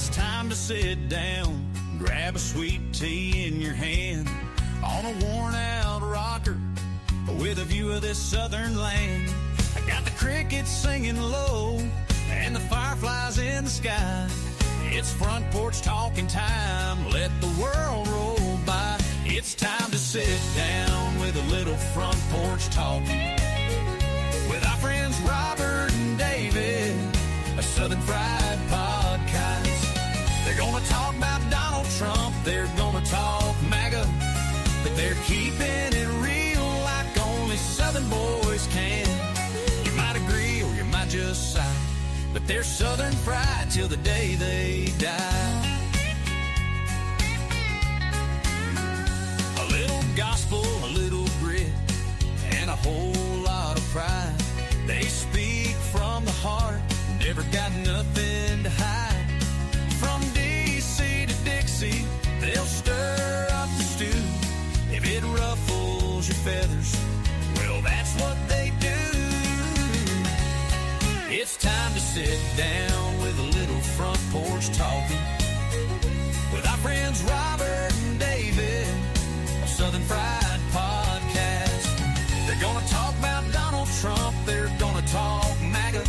It's time to sit down, grab a sweet tea in your hand, on a worn out rocker with a view of this southern land. I got the crickets singing low and the fireflies in the sky. It's front porch talking time, let the world roll by. It's time to sit down with a little front porch talking with our friends Robert and David, a Southern Fried Podcast. They're gonna talk about Donald Trump, they're gonna talk MAGA, but they're keeping it real like only Southern boys can. You might agree or you might just sigh, but they're Southern fried till the day they die. A little gospel, a little grit, and a whole lot of pride. They speak from the heart, never got nothing to hide. From D.C. to Dixie, they'll stir up the stew. If it ruffles your feathers, well, that's what they do. It's time to sit down with a little front porch talking with our friends Robert and David, a Southern Fried Podcast. They're gonna talk about Donald Trump, they're gonna talk MAGA,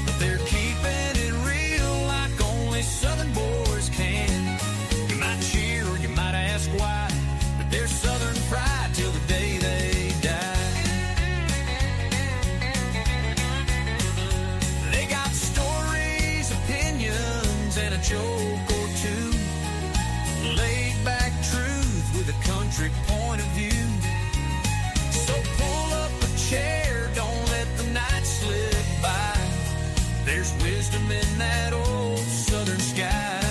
but they're keeping it real like only Southern boys can. You might cheer or you might ask why, but they're Southern fried till the day they die. They got stories, opinions, and a joke or two. Laid back truth with a country point of view. So pull up a chair, don't let the night slip by. There's wisdom in that old southern sky.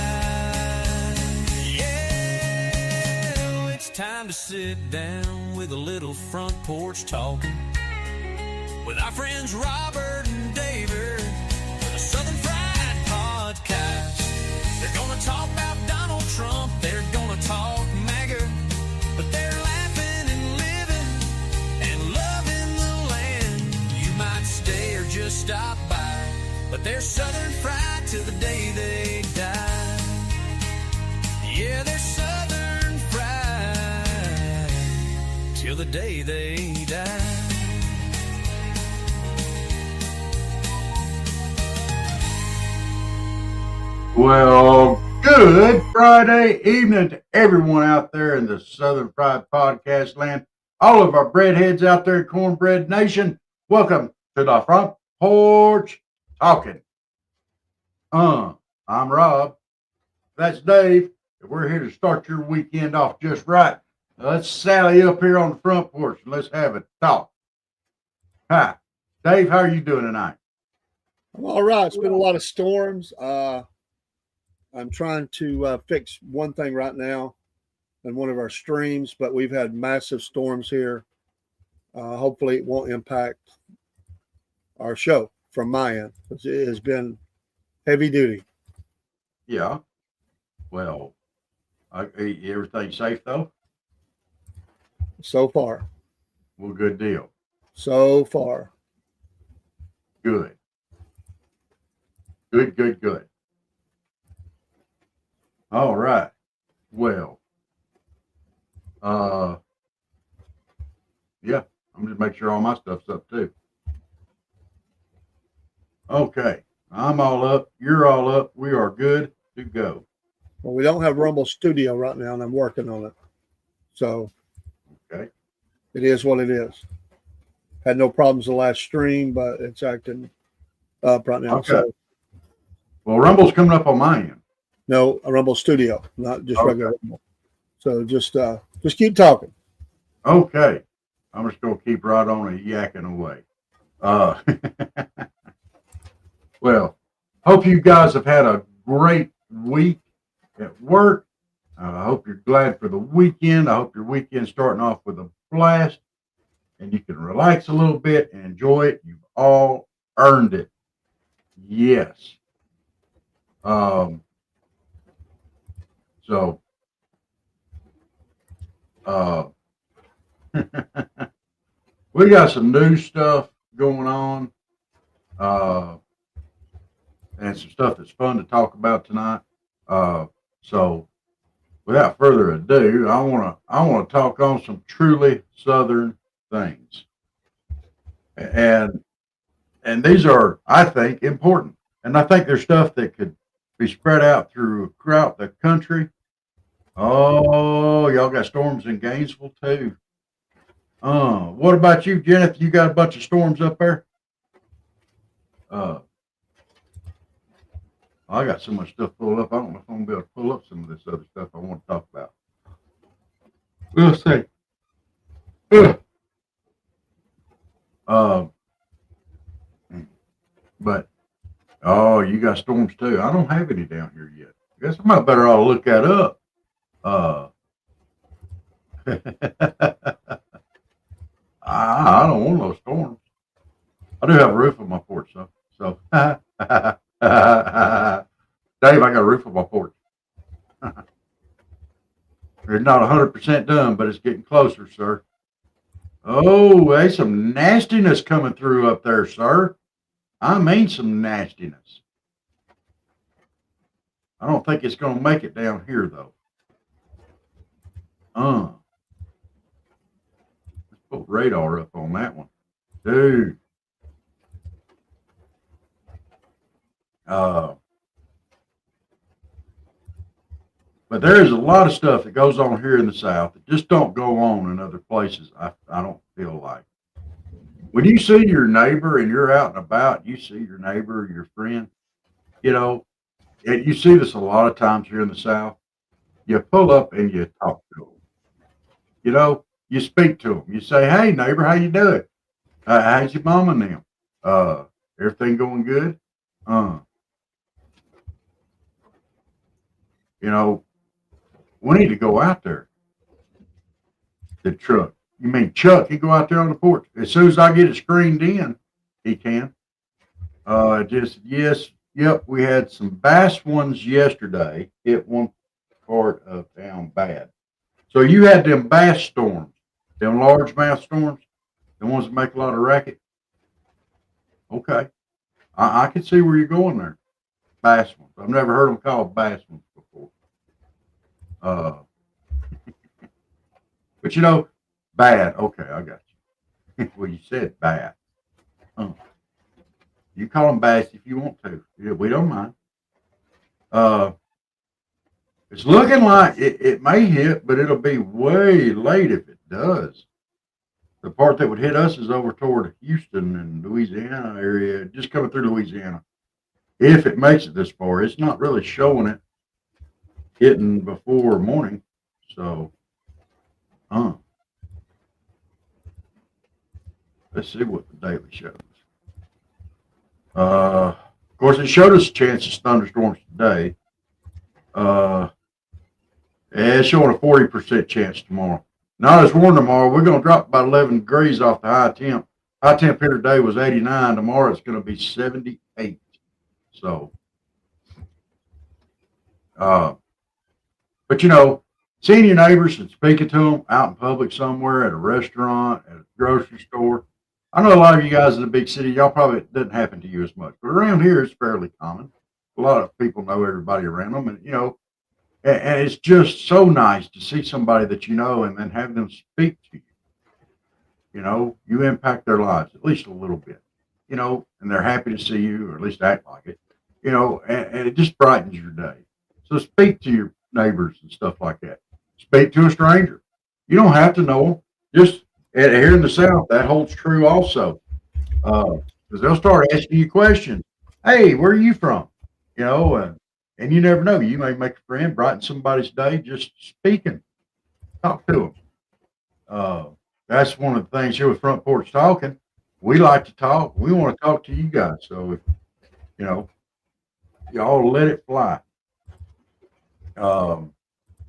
Yeah, it's time to sit down with a little front porch talking with our friends Robert and David, the Southern Fried Podcast. They're gonna talk about Donald Trump, they're gonna talk MAGA, but they're laughing and living and loving the land. You might stay or just stop by, but they're Southern fried till the day they die. Yeah, they're Southern fried till the day they die. Well, good Friday evening to everyone out there in the Southern Fried Podcast land. All of our breadheads out there in Cornbread Nation, welcome to the Front Porch Talkin. I'm Rob. That's Dave. And we're here to start your weekend off just right. Now let's sally up here on the front porch and let's have a talk. Hi, Dave. How are you doing tonight? I'm all right. It's been a lot of storms. I'm trying to fix one thing right now in one of our streams, but we've had massive storms here. Hopefully it won't impact our show from my end. It has been heavy duty. Yeah. Well, everything safe though? So far. Well, good deal. So far. Good. Good. All right. Well, yeah, I'm just making sure all my stuff's up too. Okay. I'm all up. You're all up. We are good to go. Well, we don't have Rumble Studio right now, and I'm working on it. So, okay, it is what it is. Had no problems the last stream, but it's acting up right now. Okay. So, well, Rumble's coming up on my end. No, a Rumble Studio, not just okay. regular Rumble. So just keep talking. Okay. I'm just going to keep right on yakking away. Well, hope you guys have had a great week at work. I hope you're glad for the weekend. I hope your weekend's starting off with a blast and you can relax a little bit and enjoy it. You've all earned it. Yes. So, we got some new stuff going on, and some stuff that's fun to talk about tonight. So without further ado, I want to talk on some truly Southern things, and and these are, I think, important, and I think there's stuff that could be spread out throughout the country. Oh, y'all got storms in Gainesville too. What about you, Jennifer? You got a bunch of storms up there? Uh, I got so much stuff pulled up. I don't know if I'm gonna be able to pull up some of this other stuff I want to talk about. We'll see. Ugh. Uh, but oh, you got storms too. I don't have any down here yet. I guess I might better ought to look that up. Uh, I don't want no storms. I do have a roof on my porch, though. So, Dave, I got a roof on my porch. It's not 100% done, but it's getting closer, sir. Oh, there's some nastiness coming through up there, sir. I mean, some nastiness. I don't think it's going to make it down here, though. Let's put radar up on that one, dude. But there is a lot of stuff that goes on here in the South that just don't go on in other places. I don't feel like when you see your neighbor and you're out and about, you see your neighbor, your friend, you know, and you see this a lot of times here in the South. You pull up and you talk to them. You know, you speak to them. You say, "Hey, neighbor, how you doing? How's your mom and them? Uh, Everything going good? Uh, you know, we need to go out there." The truck. You mean Chuck? He go out there on the porch as soon as I get it screened in. He can. Just yes, yep. We had some bass ones yesterday. Hit one part of town bad. So you had them bass storms, them largemouth storms, the ones that make a lot of racket. Okay, I can see where you're going there. Bass ones. I've never heard them called bass ones before. Uh, but bad. Okay, I got you. Well, you said bad. Uh, you call them bass if you want to. Yeah, we don't mind. Uh, it's looking like it may hit, but it'll be way late if it does. The part that would hit us is over toward Houston and Louisiana area, just coming through Louisiana. If it makes it this far, it's not really showing it hitting before morning. So, uh, let's see what the daily shows. Of course, it showed us a chance of thunderstorms today. Uh, it's showing a 40% chance tomorrow. Not as warm tomorrow. We're going to drop about 11 degrees off the high temp. High temp here today was 89. Tomorrow it's going to be 78. So, but seeing your neighbors and speaking to them out in public somewhere, at a restaurant, at a grocery store. I know a lot of you guys in the big city, y'all probably it doesn't happen to you as much, but around here it's fairly common. A lot of people know everybody around them, and and it's just so nice to see somebody that you know and then have them speak to you. You impact their lives at least a little bit, and they're happy to see you, or at least act like it, and it just brightens your day. So speak to your neighbors and stuff like that. Speak to a stranger. You don't have to know them. Just here in the South, that holds true also. Because they'll start asking you questions. Hey, where are you from? And you never know. You may make a friend, brighten somebody's day just speaking. Talk to them. That's one of the things here with Front Porch Talking. We like to talk. We want to talk to you guys. So, you know, y'all let it fly. Um,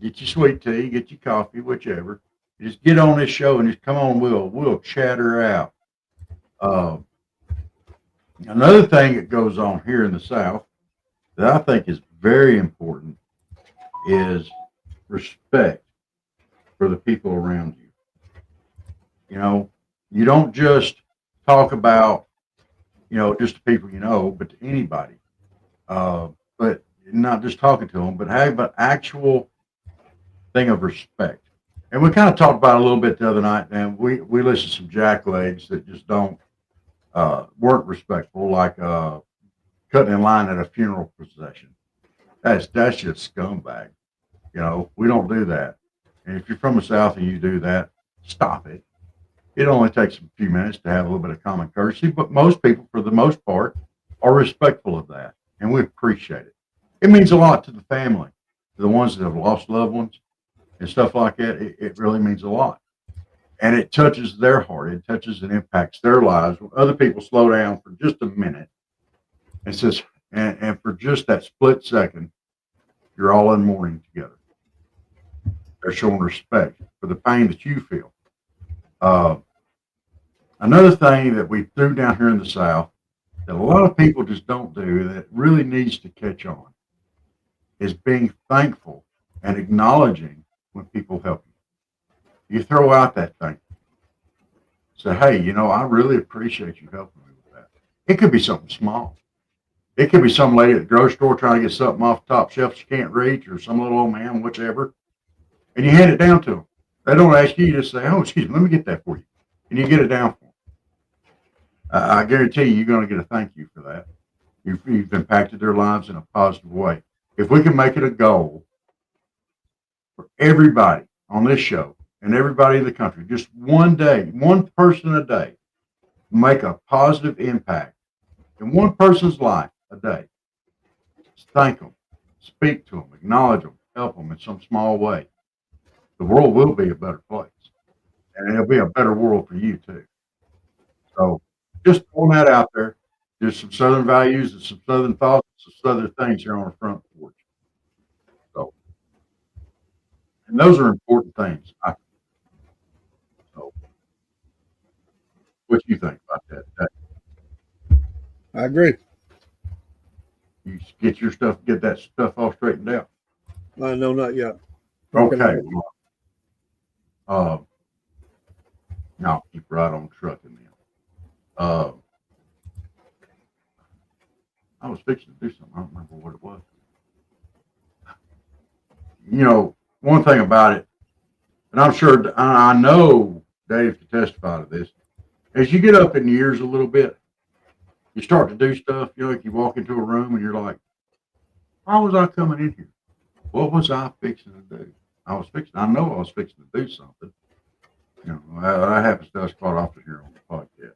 get your sweet tea, get your coffee, whichever. Just get on this show and just come on. We'll chatter out. Uh, Another thing that goes on here in the South that I think is very important is respect for the people around you. You don't just talk about, just the people but to anybody. But not just talking to them, but have an actual thing of respect. And we kind of talked about it a little bit the other night, and we listed some jacklegs that just don't weren't respectful, like cutting in line at a funeral procession. That's just scumbag. You know, we don't do that. And if you're from the South and you do that, stop it. It only takes a few minutes to have a little bit of common courtesy, but most people, for the most part, are respectful of that, and we appreciate it. It means a lot to the family, to the ones that have lost loved ones and stuff like that. It really means a lot, and it touches their heart. It touches and impacts their lives. When other people slow down for just a minute and says, and for just that split second, you're all in mourning together. They're showing respect for the pain that you feel. Uh, Another thing that we threw down here in the South that a lot of people just don't do that really needs to catch on is being thankful and acknowledging when people help you. You throw out that thing. Say, hey, you know, I really appreciate you helping me with that. It could be something small. It could be some lady at the grocery store trying to get something off the top shelf she can't reach, or some little old man, whichever, and you hand it down to them. They don't ask you, you just say, oh, excuse me, let me get that for you. And you get it down for them. I guarantee you're going to get a thank you for that. You've impacted their lives in a positive way. If we can make it a goal for everybody on this show and everybody in the country, just one day, one person a day, make a positive impact in one person's life a day. Just thank them, speak to them, acknowledge them, help them in some small way. The world will be a better place, and it'll be a better world for you too. So just throwing that out there. There's some Southern values and some Southern thoughts, some Southern things here on the front porch. So, and those are important things. So, what do you think about that? I agree. You get your stuff, get that stuff all straightened out. No, not yet. Okay. Well, now I'll keep right on trucking then. Uh, I was fixing to do something. I don't remember what it was. You know, one thing about it, and I'm sure I know Dave can testify to this. As you get up in years a little bit, you start to do stuff. You know, like you walk into a room and you're like, "Why was I coming in here? What was I fixing to do? I know I was fixing to do something. You know, that happens to us quite often here on the podcast.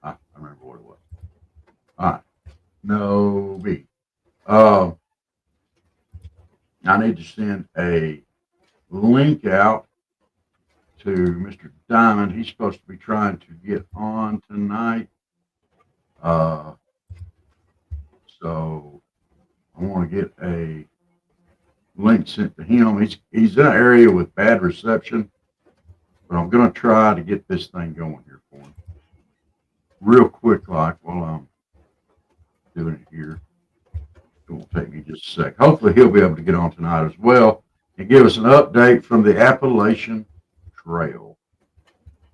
I remember what it was. All right, no B. I need to send a link out to Mr. Diamond. He's supposed to be trying to get on tonight. So I want to get a link sent to him. He's in an area with bad reception, but I'm going to try to get this thing going here for him real quick, like while I'm doing it here. It won't take me just a sec. Hopefully he'll be able to get on tonight as well and give us an update from the Appalachian Trail.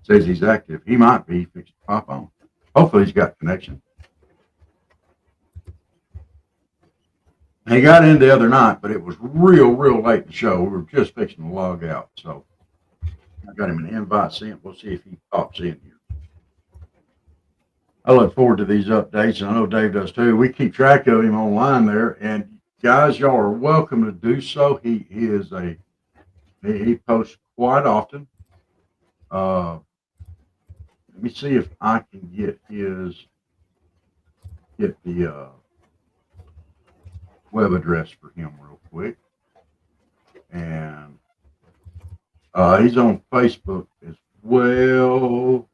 Says he's active. He might be fixed to pop on. Hopefully he's got connection. He got in the other night, but it was real late in the show. We were just fixing to log out. So I got him an invite sent. We'll see if he pops in here. I look forward to these updates, and I know Dave does too. We keep track of him online there, and guys, y'all are welcome to do so. He posts quite often. Let me see if I can get the web address for him real quick, and he's on Facebook as well.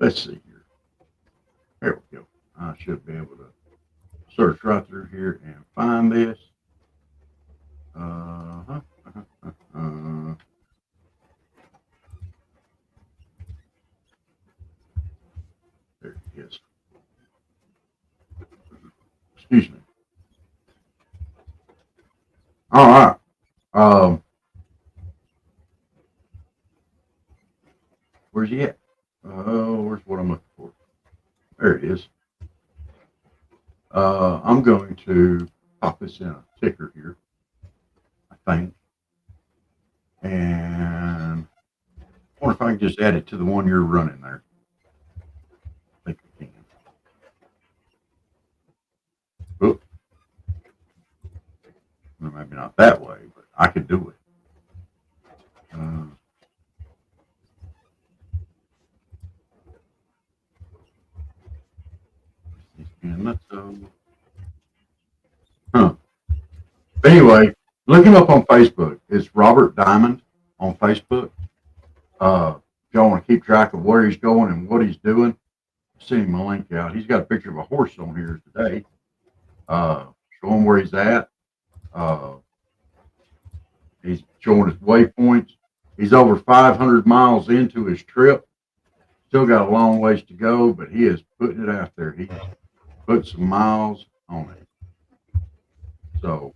Let's see here. There we go. I should be able to search right through here and find this. There it is. Excuse me. All right. Where's he at? Oh, where's what I'm looking for? There it is. I'm going to pop this in a ticker here, I think. And I wonder if I can just add it to the one you're running there. I think I can. Oop. Well, maybe not that way, but I could do it. And let's, huh. But anyway, look him up on Facebook. It's Robert Diamond on Facebook. If y'all want to keep track of where he's going and what he's doing, send him a link out. He's got a picture of a horse on here today, showing where he's at. He's showing his waypoints. He's over 500 miles into his trip. Still got a long ways to go, but he is putting it out there. He's put some miles on it. So,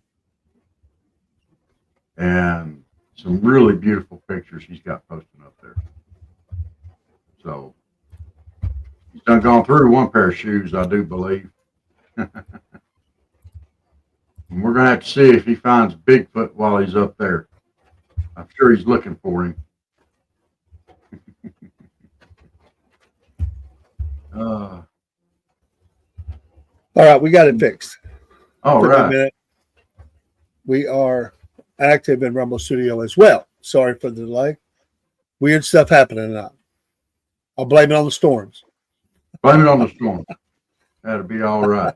and some really beautiful pictures he's got posted up there. So, he's done gone through one pair of shoes, I do believe. And we're going to have to see if he finds Bigfoot while he's up there. I'm sure he's looking for him. All right, we got it fixed. All right. We are active in Rumble Studio as well. Sorry for the delay. Weird stuff happening now. I'll blame it on the storms. Blame it on the storm. That'll be all right.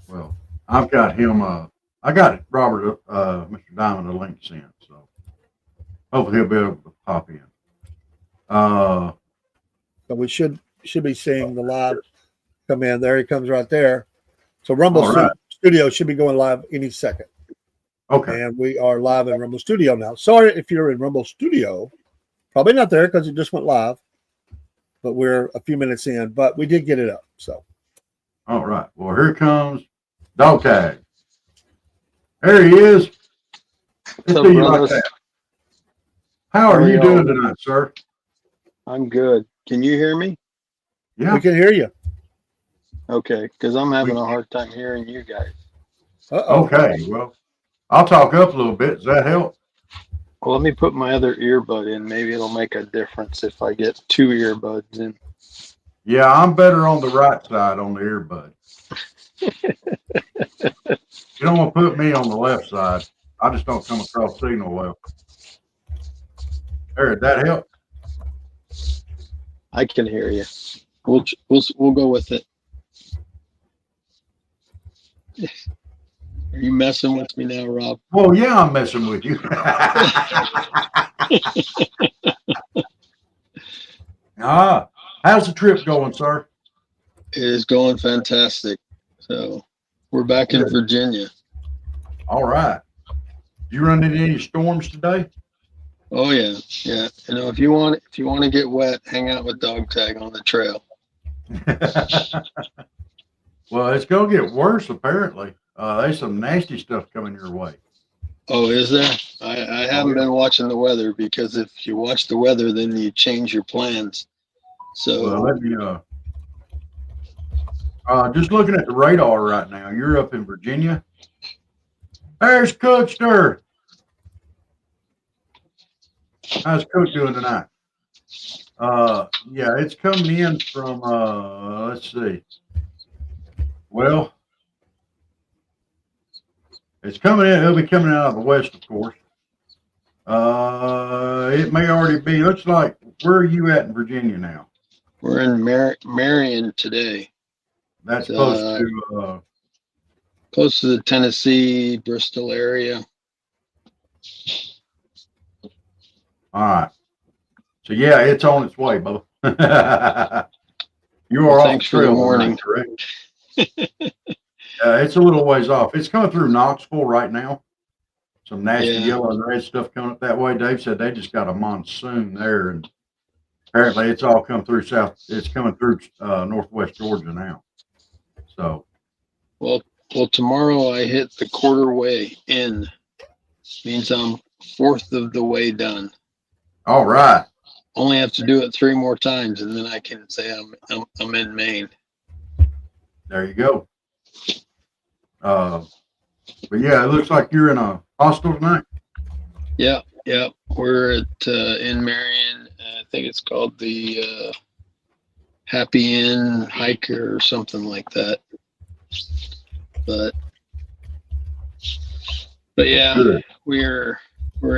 Well, I've got him. I got Robert, Mr. Diamond, a link sent, so hopefully he'll be able to pop in. So we should be seeing the live come in. There he comes right there. So Rumble Studio should be going live any second. Okay. And we are live in Rumble Studio now. Sorry if you're in Rumble Studio. Probably not there because it just went live. But we're a few minutes in. But we did get it up. So. All right. Well, here comes Dog Tag. There he is. Let's do you like that. How are you doing tonight, sir? I'm good. Can you hear me? Yeah. We can hear you. Okay, because I'm having a hard time hearing you guys. Uh-oh. Okay. Well, I'll talk up a little bit. Does that help? Well, let me put my other earbud in. Maybe it'll make a difference if I get two earbuds in. Yeah, I'm better on the right side on the earbud. You don't want to put me on the left side. I just don't come across signal well. There, did that help? I can hear you. We'll go with it. Are you messing with me now, Rob? Well, yeah, I'm messing with you. How's the trip going, sir? It is going fantastic. So we're back in Virginia. All right. You run into any storms today? Oh yeah, yeah. You know, if you want to get wet, hang out with Dog Tag on the trail. Well, it's gonna get worse apparently. There's some nasty stuff coming your way. Oh, is there? I haven't been watching the weather because if you watch the weather, then you change your plans. So Well, let me just looking at the radar right now. You're up in Virginia. There's Cookster. How's Cook doing tonight? Yeah, it's coming in from let's see. Well, it's coming in. It'll be coming out of the west, of course. It may already be. Looks like. Where are you at in Virginia now? we're in Marion today. That's close to. Close to the Tennessee, Bristol area. All right. So yeah, it's on its way, Bubba. You are Thanks for the warning. Correct? It's a little ways off. It's coming through Knoxville right now. Some nasty yellow and red stuff coming up that way. Dave said they just got a monsoon there, and apparently it's all come through south. It's coming through northwest Georgia now. So, well, tomorrow I hit the quarter way in. Means I'm fourth of the way done. All right. Only have to do it 3 more times, and then I can say I'm in Maine. There you go. But yeah, it looks like you're in a hostel tonight. Yeah. We're at in Marion. I think it's called the Happy Inn Hiker or something like that. But yeah, Good. we're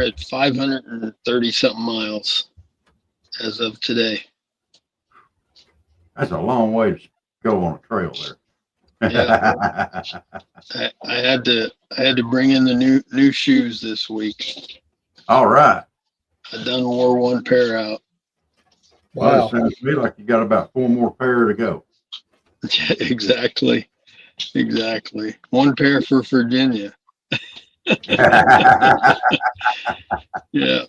at 530 something miles as of today. That's a long way to go on a trail there. Yeah. I had to bring in the new shoes this week. All right. I done wore one pair out. Well, Wow. it sounds to me like you got about 4 more pair to go. Yeah, exactly. One pair for Virginia. Yeah.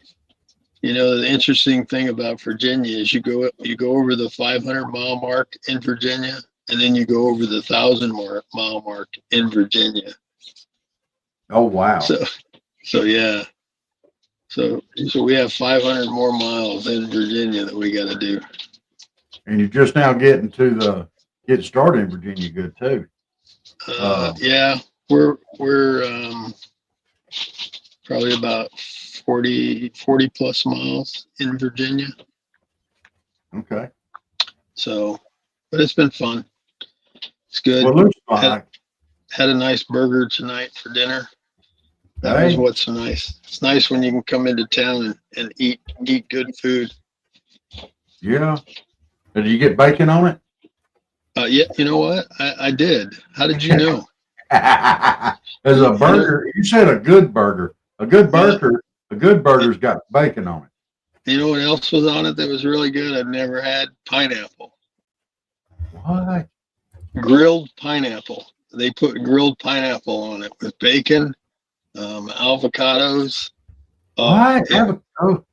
You know, the interesting thing about Virginia is you go over the 500-mile mark in Virginia, and then you go over the 1,000-mile mark in Virginia. Oh, wow. So yeah. So we have 500 more miles in Virginia that we got to do. And you're just now getting started in Virginia good too. Yeah, we're probably about 40 plus miles in Virginia. Okay. So, but it's been fun. It's good. Well, it looks like. Had a nice burger tonight for dinner. That was what's nice. It's nice when you can come into town and eat good food. Yeah. Did you get bacon on it? Yeah, you know what? I did. How did you know? As a burger, you said a good burger. A good burger's got bacon on it. You know what else was on it that was really good? I've never had pineapple. What? Grilled pineapple. They put grilled pineapple on it with bacon, avocados. What? Avocados.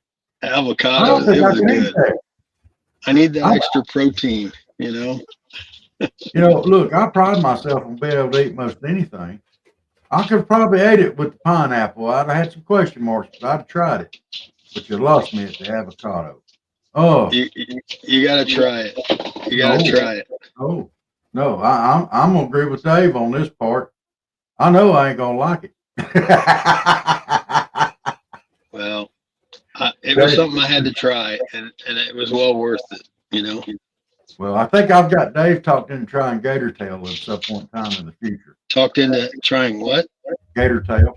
I don't think It I was can eat good. that. I need that extra protein, you know. You know, look, I pride myself on being able to eat most anything. I could probably ate it with the pineapple. I'd have had some question marks, but I'd have tried it. But you lost me at the avocado. Oh, you got to try it. You got to try it. Oh, no, I'm gonna agree with Dave on this part. I know I ain't gonna like it. Well, it was something I had to try, and it was well worth it, you know. Well, I think I've got Dave talked into trying gator tail at some point in time in the future. Talked into trying what? Gator tail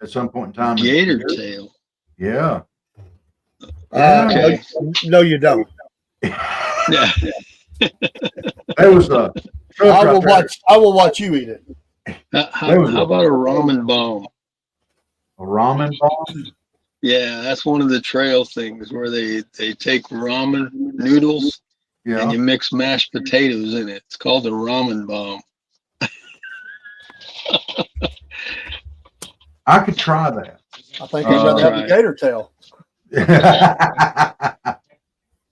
at some point in time. Gator tail. Yeah. Okay. No, you don't. Yeah. There was a. I will watch you eat it. How about a ramen bomb? A ramen bomb? Yeah, that's one of the trail things where they take ramen noodles and you mix mashed potatoes in it. It's called a ramen bomb. I could try that. I think I'd rather have a gator tail.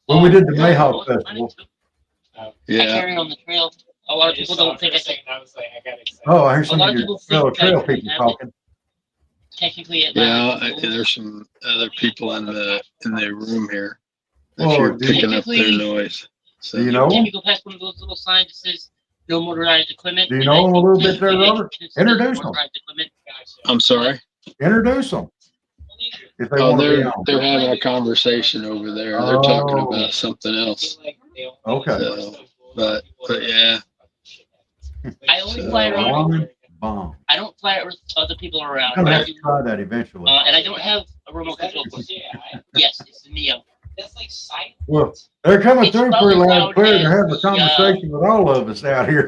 When we did the Mayhawk Festival. Yeah. I carry on the trail. A lot of people don't think I can. I was like, I got excited. Oh, I hear some lot of of your people fellow think trail that people talking. Technically, Yeah, there's some other people in the room here. If Well, you're picking up their noise. So Do you know? Can you go past one of those little signs that says no motorized equipment? Do you know them a little bit there, Robert? Introduce them. I'm sorry. Introduce them. If they Oh, want to be on. they're having a conversation over there. They're talking about something else. Okay. So, but yeah. I only fly around. Ramen bomb. I don't fly with other people around. I'm gonna have to try that eventually. And I don't have a remote control. Yes, it's the Neo. That's like sight. Well, they're coming It's through probably pretty loud and clear. They're having a loud conversation with all of us out here.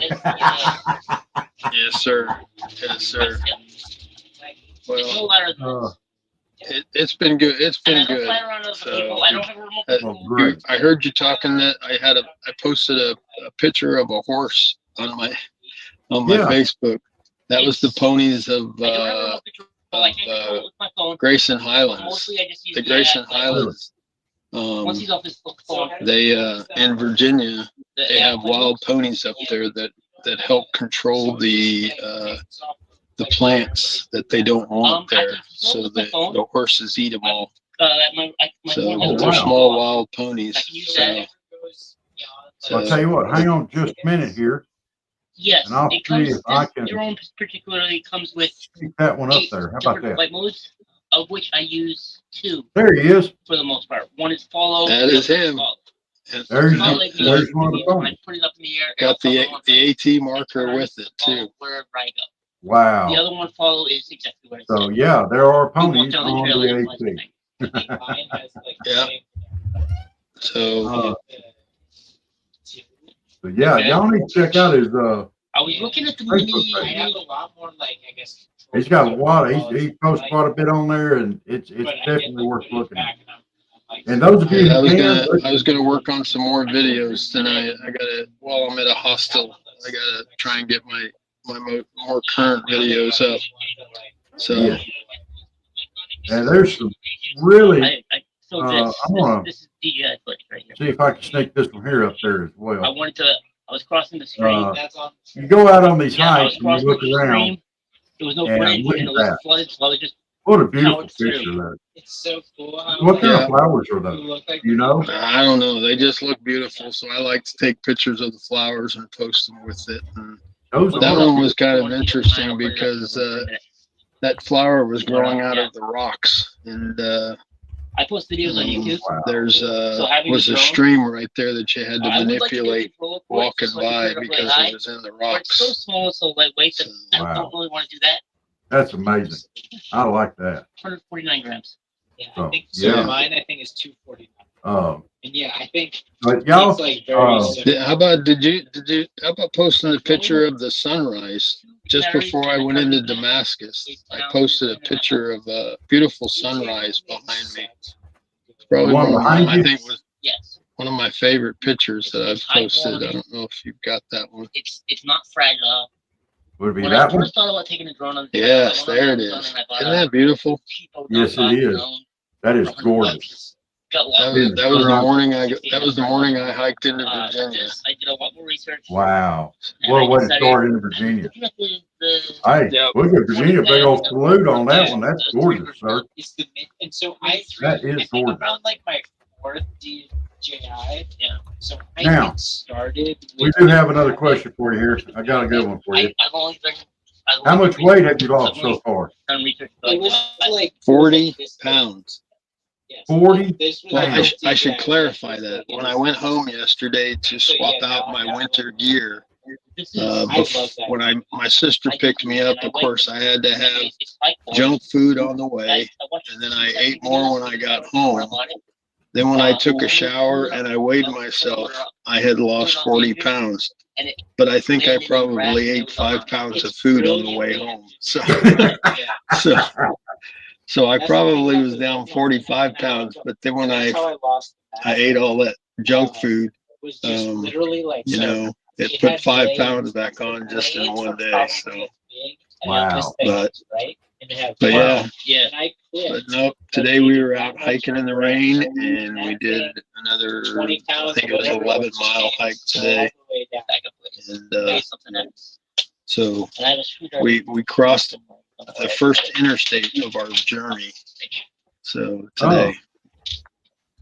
Yes, sir. Yes, sir. It's no Well, louder than this. it's been good. It's And I been don't good. fly around other So, people. I don't have a remote Uh, control. Great. I heard you talking that I posted a picture of a horse on my Yeah. Facebook. That was the ponies of I don't have a remote control. I can't control it with my phone. Grayson Highlands. Mostly, I just use The Grayson app. Highlands. Once he's off his phone, They in Virginia they have wild ponies up there that help control the plants that they don't want there, so that the horses eat them all. My So phone has a they're wow. small wild ponies. I can use So, that. I'll tell you what, hang on just a minute here. Yes, And I'll it see comes. if I This can drone particularly comes with stick that one up 8 there. How about different that? flight modes, of which I use 2 There he is. for the most part. One is follow. That is the other him. follow. There's Follow one, like me, there's one of the when I ponies. put it up in the air. Got I'll the follow the AT marker turn with it to follow too. wherever I go. The Wow. other one follow is exactly what it So says. yeah, there are You walk ponies down on trail, the it flies AT. behind. I think mine has like Yeah. So Uh, two. but yeah, Okay. y'all need to check out his I was looking at the Facebook mini. I page. have a lot more like I guess. He's got a lot. He posts quite a bit on there, and it's But I get, definitely like, worth really looking at. back and I'm like, And those of you I who was can, I was gonna work on some more videos tonight. I gotta while I'm at a hostel, I gotta try and get my more current videos up. So Yeah. And there's some really. So I'm gonna this is DJI footage right here. see if I can sneak this one here up there as I well. wanted to. I was crossing the stream. that's on. You go out on these Yeah, I was hikes and you crossing look the around. stream. There was no and bridge, look and at it was that. flooded, so I was just. What a beautiful Powered through. picture there. It's so cool. How, What kind Yeah. of flowers are you those? look like You know? I don't know. They just look beautiful. So I like to take pictures of the flowers and post them with it. And Those that are. one was kind of interesting because that flower was growing out of the rocks, and I post videos on YouTube. Wow. there's having was a a drone, stream right there that you had to I would like to do manipulate it real quick, walking so I can by put it up really because high, it was in the but it's so rocks. small, so lightweight that I Wow. don't really want to do that. That's amazing. I like that. 149 grams. Yeah, Oh, I think so. yeah. Mine I think is 249. And Yeah, I think but y'all, it's like very similar. How about how about posting a picture of the sunrise just before I went into Damascus? I posted a picture of a beautiful sunrise behind me. It's probably The one behind I you? think was Yes. one of my favorite pictures that I've posted. I don't know if you've got that one. It's not fragile. would it be When that I one? first thought about taking a drone on the Yes, there it is. Isn't that beautiful? Yes, it is. That is gorgeous. That was the morning I hiked into Virginia. I did a lot more research. Wow. and What a I way to decided- start in Virginia. Looking at the Hey, Yep. look at Virginia, big old salute on that one. That's gorgeous, sir. It's the and so I That is I think gorgeous. around like my fourth DJI. Yeah. So I Now, get started. We with do have another question for you here. I got a good one for you. I've only done. How much weight have you lost so far? Done research. It was like 40 this big. pounds. Yes. 40? This was Damn. like I should DJI. clarify that. When I went home yesterday to swap out my winter gear, This is. I love that. when my sister picked me up, of course I had to have junk food on the way, and then I ate more when I got home. Then when I took a shower and I weighed myself, I had lost 40 pounds. But I think I probably ate 5 pounds of food on the way home. So, so I probably was down 45 pounds. But then when That's how I lost. I ate all that junk food, It was just literally like you so know, it it put had 5 legs. pounds back on just in one day. So, Wow. Right? And it had but yeah. Yeah. And I quit. But nope, today we were out hiking in the rain and we did another, 20 I pounds, think it was an whatever 11-mile hike all today. the way down. And Something else. so And I have a screwdriver. we crossed the first interstate of our journey. So today,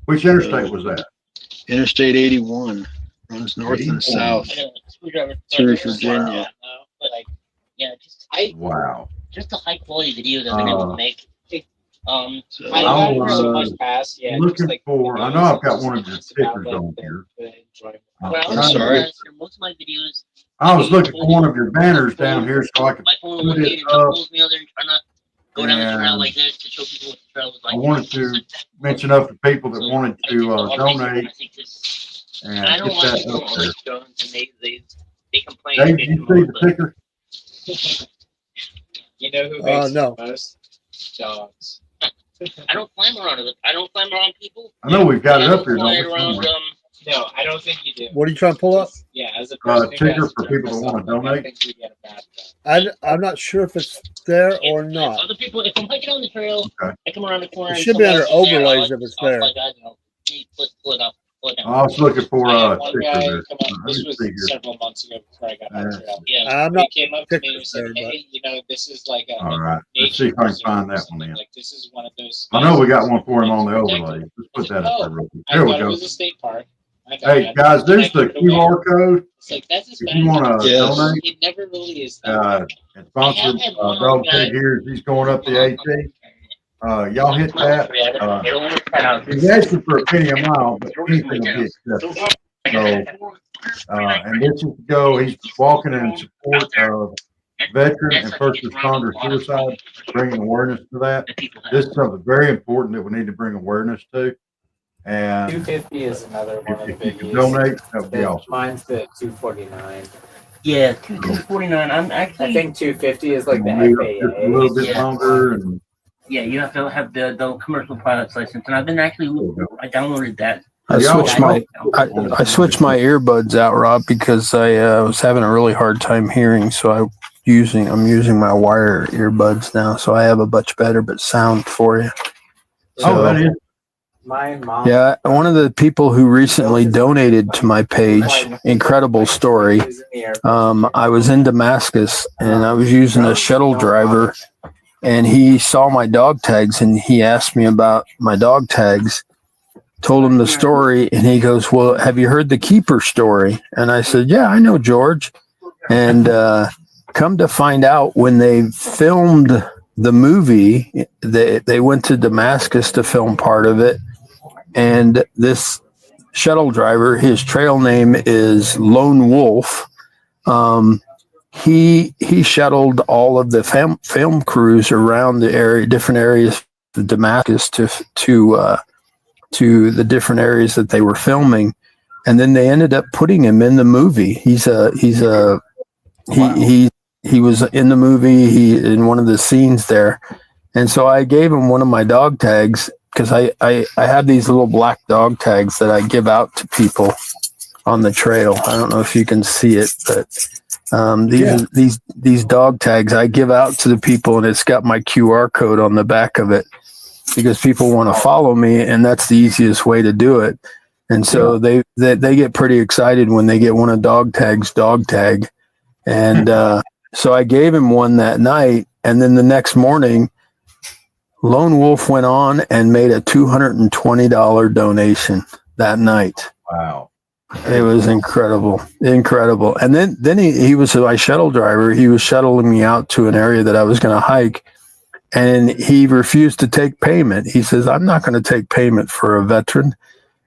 Which interstate was that? Interstate 81 runs north 81. and south I got a screwdriver. through Virginia. But like, yeah, Wow. just the high quality videos I've been able to make. So I I'll, got so much past, yeah. looking just like for, I know I've got one of your stickers on here. the enjoyment. I'm Well, trying I'm to sorry. get- Most of my videos, I was looking for one of your banners down here so I could my phone put will it and up. jump pulls me out there and try not go down the trail And like this to show people what the trail was like. I wanted to mention up to people that wanted to donate and And I know a get lot of that people up don't there. like drones and they complain. Dave, they you come see up, the but picture? You know who makes no. the most? Dogs. I don't climb around it. I don't climb around people. I know we've got it I up here. don't Don't fly we, around, somewhere? No, I don't think you do. What are you trying to pull up? Yeah, as a person who ticker has for to people that myself, wanna like, I donate? think you get a bad rep. I'm not sure if it's there or If not. other people, if I'm hiking on the trail, Okay. I come around the corner. It and should be somebody under else is there, overlays I'll- if it's I'll there. fly down, pull it up, pull it down. I was looking for I had a one sticker guy there. come up, Let this me was see here. several months ago before I got on Yeah. trail. Yeah. I'm not. He came up to me and pictures said, there, but- hey, you know, this is like a All right. Let's see nature if I can preserve find or that one something. then. Like, this is one of those. I know we got spaces one for him on the that's protected. overlay. Let's put that up there real quick. I There we thought it go. was a state park. My Hey, bad. guys, there's Can I the give it away? QR code. It's like that's his if you want to Yes. donate, It never really is. That and sponsor Dog Tag here, he's going up the AT. Y'all hit that. He's asking for a penny a mile, but anything will be accepted. So, and this is to go. He's walking in support of veteran and first responder suicide, bringing awareness to that. This is something very important that we need to bring awareness to. And 250 is another one of the if you biggies. can donate, that would be awesome. Mine's the 249. Yeah, 249. I'm actually. I think 250 is like the We'll leave it just a little bit Yeah. longer, and Yeah, you have to have the commercial pilot's license, and I've been actually. I downloaded that. I switched my I switched my earbuds out, Rob, because I was having a really hard time hearing. So I'm using my wire earbuds now, so I have a much better sound for you. oh, that is My mom. Yeah, one of the people who recently donated to my page, incredible story. I was in Damascus and I was using a shuttle driver, and he saw my dog tags and he asked me about my dog tags. Told him the story, and he goes, "Well, have you heard the keeper story?" And I said, "Yeah, I know George." And come to find out, when they filmed the movie, they went to Damascus to film part of it. And this shuttle driver, his trail name is Lone Wolf. He shuttled all of the film crews around the area, different areas of Damascus to the different areas that they were filming, and then they ended up putting him in the movie. He was in the movie. In one of the scenes there, and so I gave him one of my dog tags. Because I have these little black dog tags that I give out to people on the trail. I don't know if you can see it, but these dog tags I give out to the people, and it's got my QR code on the back of it because people want to follow me, and that's the easiest way to do it. And so they get pretty excited when they get one of dog tag, and so I gave him one that night, and then the next morning, Lone Wolf went on and made a $220 donation that night. wow. It was incredible. And then he was my shuttle driver. He was shuttling me out to an area that I was going to hike, and he refused to take payment. He says, "I'm not going to take payment for a veteran."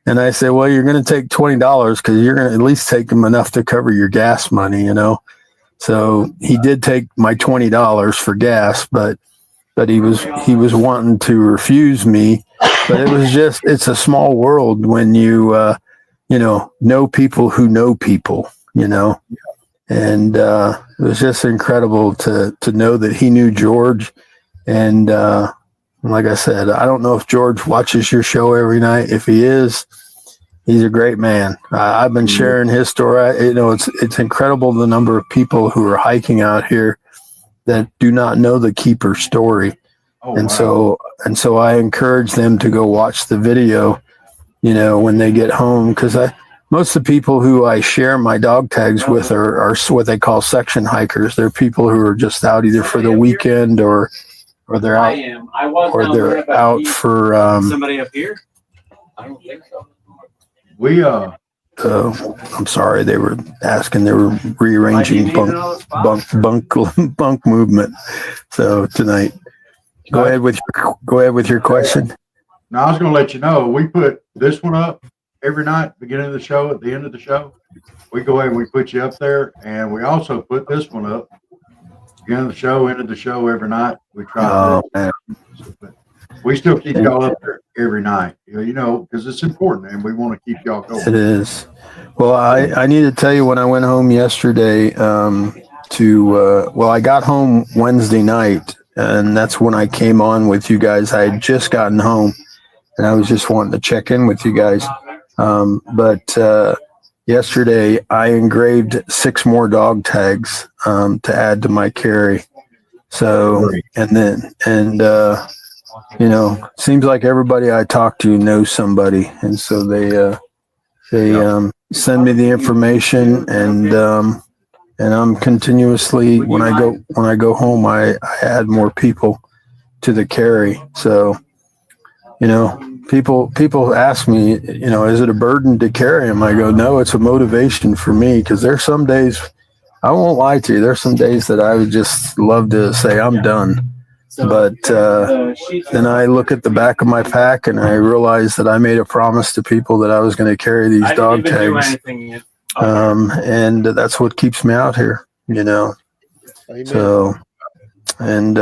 And I said, "Well, you're going to take $20 because you're going to at least take him enough to cover your gas money, you know." So he did take my $20 for gas, but he was wanting to refuse me. But it's a small world when you know people who know people, you know. And it was just incredible to know that he knew George. And like I said, I don't know if George watches your show every night. If he is, he's a great man. I've been sharing his story. It's incredible the number of people who are hiking out here that do not know the keeper story. Oh, and wow. so I encourage them to go watch the video, you know, when they get home, because most of the people who I share my dog tags with are what they call section hikers. They're people who are just out either for the weekend or they're out for Somebody up here? I don't think so. We I'm sorry, they were rearranging bunk movement. So tonight, go ahead with your question. now I was going to let you know, we put this one up every night, beginning of the show, at the end of the show. We go ahead and we put you up there, and we also put this one up, beginning of the show, end of the show every night. We try to, but we still keep y'all up there every night, you know, because it's important, and we want to keep y'all going. It is. Well, I need to tell you, when I went home yesterday, I got home Wednesday night, and that's when I came on with you guys. I had just gotten home, and I was just wanting to check in with you guys. But yesterday I engraved 6 more dog tags to add to my carry. So, seems like everybody I talk to knows somebody, and so they send me the information, and I'm continuously, when I go home, I add more people to the carry. So, people ask me, is it a burden to carry him? I go, no, it's a motivation for me, because there's some days, I won't lie to you, there's some days that I would just love to say I'm done. But then I look at the back of my pack and I realize that I made a promise to people that I was going to carry these dog tags. And that's what keeps me out here, Amen. So, and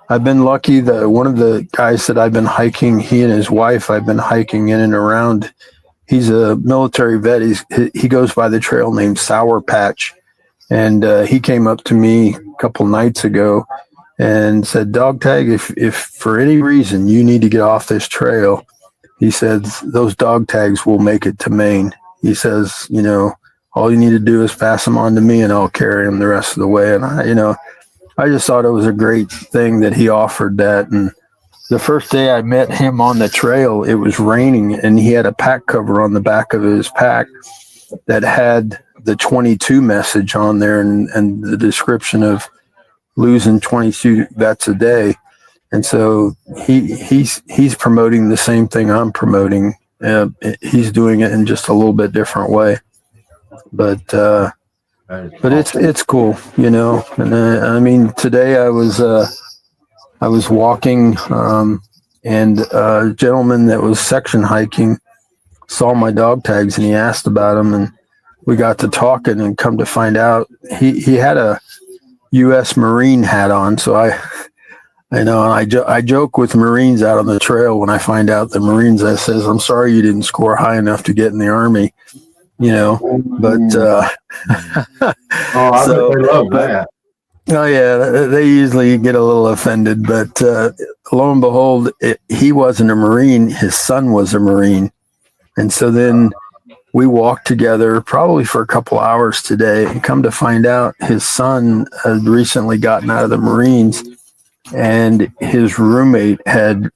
I've been lucky that one of the guys that I've been hiking, he and his wife, I've been hiking in and around. He's a military vet. He goes by the trail named Sour Patch. And he came up to me a couple nights ago and said, Dog Tag, if for any reason you need to get off this trail, he said, those dog tags will make it to Maine. He says, all you need to do is pass them on to me and I'll carry them the rest of the way. And I just thought it was a great thing that he offered that. And the first day I met him on the trail, it was raining and he had a pack cover on the back of his pack that had the 22 message on there and the description of losing 22 vets a day. And so he's promoting the same thing I'm promoting. He's doing it in just a little bit different way, but it's cool, And I mean, today I was walking, and a gentleman that was section hiking saw my dog tags and he asked about them, and we got to talking, and come to find out he had a U.S. Marine hat on. So I joke with Marines out on the trail when I find out the Marines. I says, I'm sorry you didn't score high enough to get in the Army, but I bet they love that. Oh yeah, they usually get a little offended, but lo and behold, he wasn't a Marine. His son was a Marine, and so then we walked together probably for a couple hours today, and come to find out his son had recently gotten out of the Marines, and his roommate had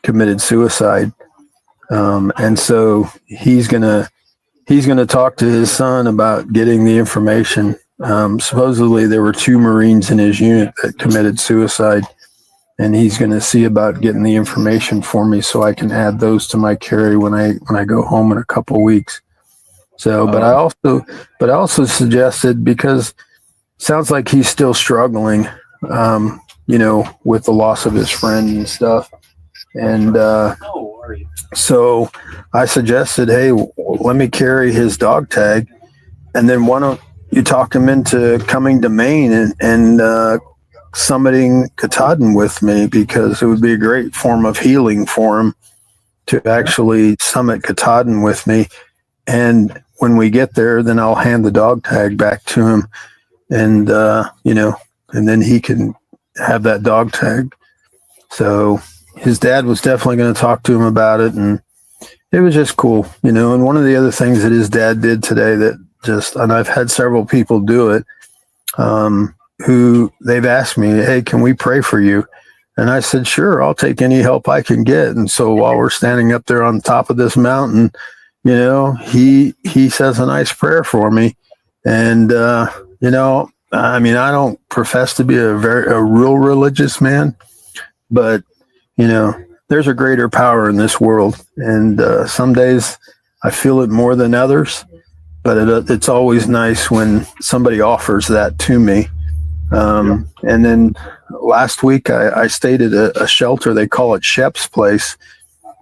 committed suicide, and so he's gonna talk to his son about getting the information. Supposedly there were 2 Marines in his unit that committed suicide, and he's going to see about getting the information for me so I can add those to my carry when I go home in a couple of weeks. So, but I also suggested, because it sounds like he's still struggling, with the loss of his friend and stuff. And so I suggested, hey, let me carry his dog tag, and then why don't you talk him into coming to Maine and summiting Katahdin with me, because it would be a great form of healing for him to actually summit Katahdin with me. And when we get there, then I'll hand the dog tag back to him, and and then he can have that dog tag. So his dad was definitely going to talk to him about it, and it was just cool, And one of the other things that his dad did today and I've had several people do it, who they've asked me, hey, can we pray for you? And I said, sure, I'll take any help I can get. And so while we're standing up there on top of this mountain, he says a nice prayer for me. And, I mean, I don't profess to be a real religious man, but, there's a greater power in this world. And some days I feel it more than others. But it's always nice when somebody offers that to me. And then last week I stayed at a shelter. They call it Shep's Place.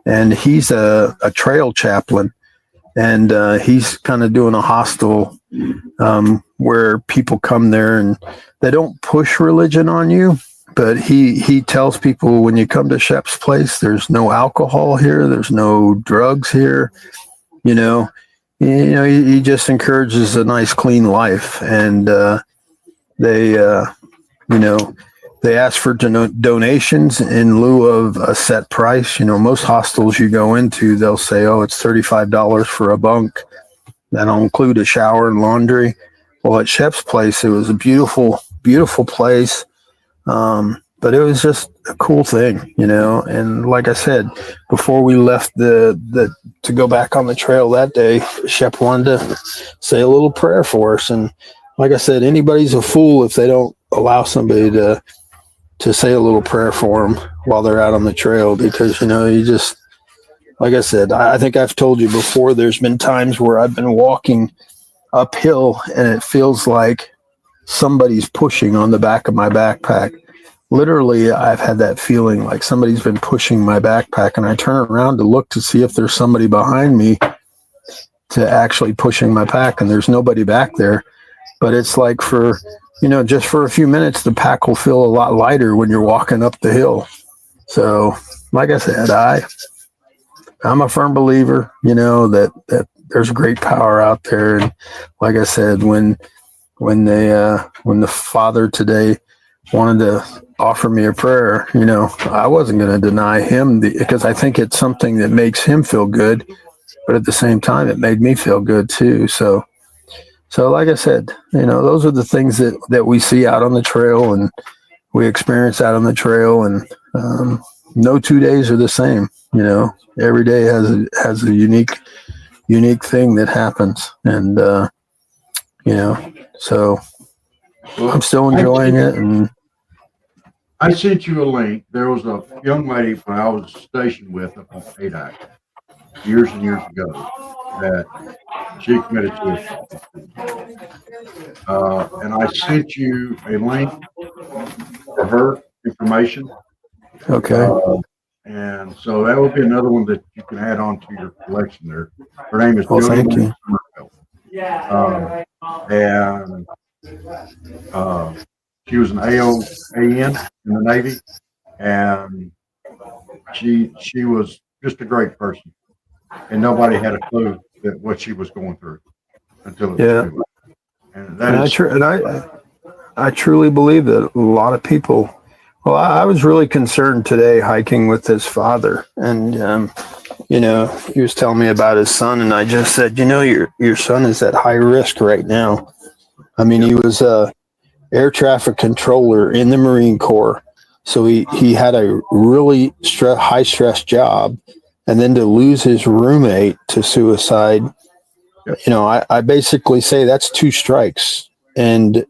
And he's a trail chaplain. And he's kind of doing a hostel where people come there, and they don't push religion on you. But he tells people, when you come to Shep's Place, there's no alcohol here. There's no drugs here. He just encourages a nice, clean life, and they ask for donations in lieu of a set price. Most hostels you go into, they'll say, "Oh, it's $35 for a bunk. That'll include a shower and laundry." Well, at Shep's Place, it was a beautiful, beautiful place, but it was just a cool thing, And like I said, before we left to go back on the trail that day, Shep wanted to say a little prayer for us. And like I said, anybody's a fool if they don't allow somebody to say a little prayer for them while they're out on the trail, because, you just, like I said, I think I've told you before, there's been times where I've been walking uphill and it feels like somebody's pushing on the back of my backpack. Literally, I've had that feeling like somebody's been pushing my backpack, and I turn around to look to see if there's somebody behind me to actually pushing my pack, and there's nobody back there. But it's like just for a few minutes, the pack will feel a lot lighter when you're walking up the hill. So, like I said, I'm a firm believer, that there's great power out there. And like I said, when the Father today wanted to offer me a prayer, I wasn't going to deny him because I think it's something that makes him feel good, but at the same time, it made me feel good too. So like I said, those are the things that we see out on the trail and we experience out on the trail, and no 2 days are the same. Every day has a unique thing that happens, and so I'm still enjoying it. And I sent you a link. There was a young lady when I was stationed with up in ADAC years and years ago that she committed suicide. And I sent you a link for her information. okay. And so that will be another one that you can add on to your collection there. Her name is Well, thank you. And she was an AOAN in the Navy, and she was just a great person, and nobody had a clue that what she was going through until it was too late. And I truly believe that a lot of people. Well, I was really concerned today hiking with his father, and he was telling me about his son, and I just said, your son is at high risk right now. I mean, he was a air traffic controller in the Marine Corps, so he had a really high stress job, and then to lose his roommate to suicide, I basically say that's 2 strikes, and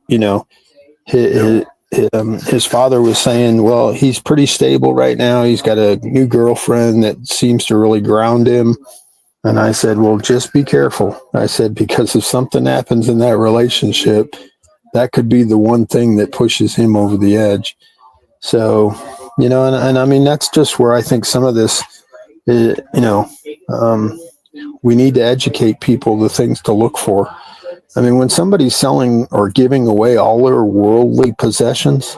his father was saying, well, he's pretty stable right now. He's got a new girlfriend that seems to really ground him. And I said, well, just be careful. I said, because if something happens in that relationship, that could be the one thing that pushes him over the edge. So, and I mean, that's just where I think some of this, we need to educate people the things to look for. I mean, when somebody's selling or giving away all their worldly possessions,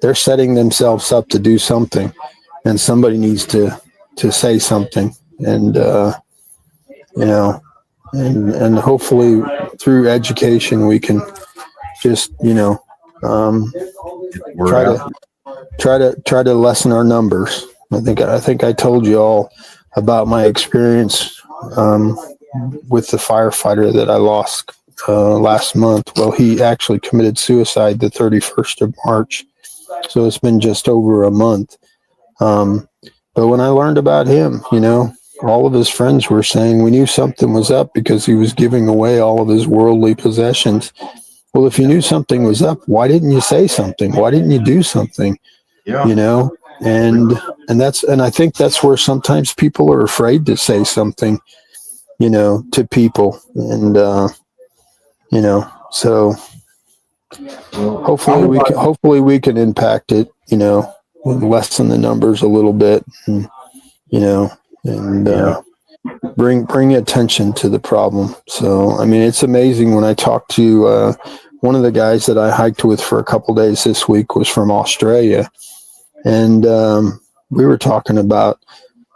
they're setting themselves up to do something, and somebody needs to say something. And, and hopefully through education, we can just, try to lessen our numbers. I think I told you all about my experience, with the firefighter that I lost last month. Well, he actually committed suicide the 31st of March. So it's been just over a month. But when I learned about him, all of his friends were saying we knew something was up because he was giving away all of his worldly possessions. Well, if you knew something was up, why didn't you say something? Why didn't you do something? Yeah. And I think that's where sometimes people are afraid to say something, to people. And, so hopefully we can impact it, lessen the numbers a little bit, and, bring attention to the problem. So, I mean, it's amazing when I talk to, one of the guys that I hiked with for a couple days this week was from Australia. And, we were talking about,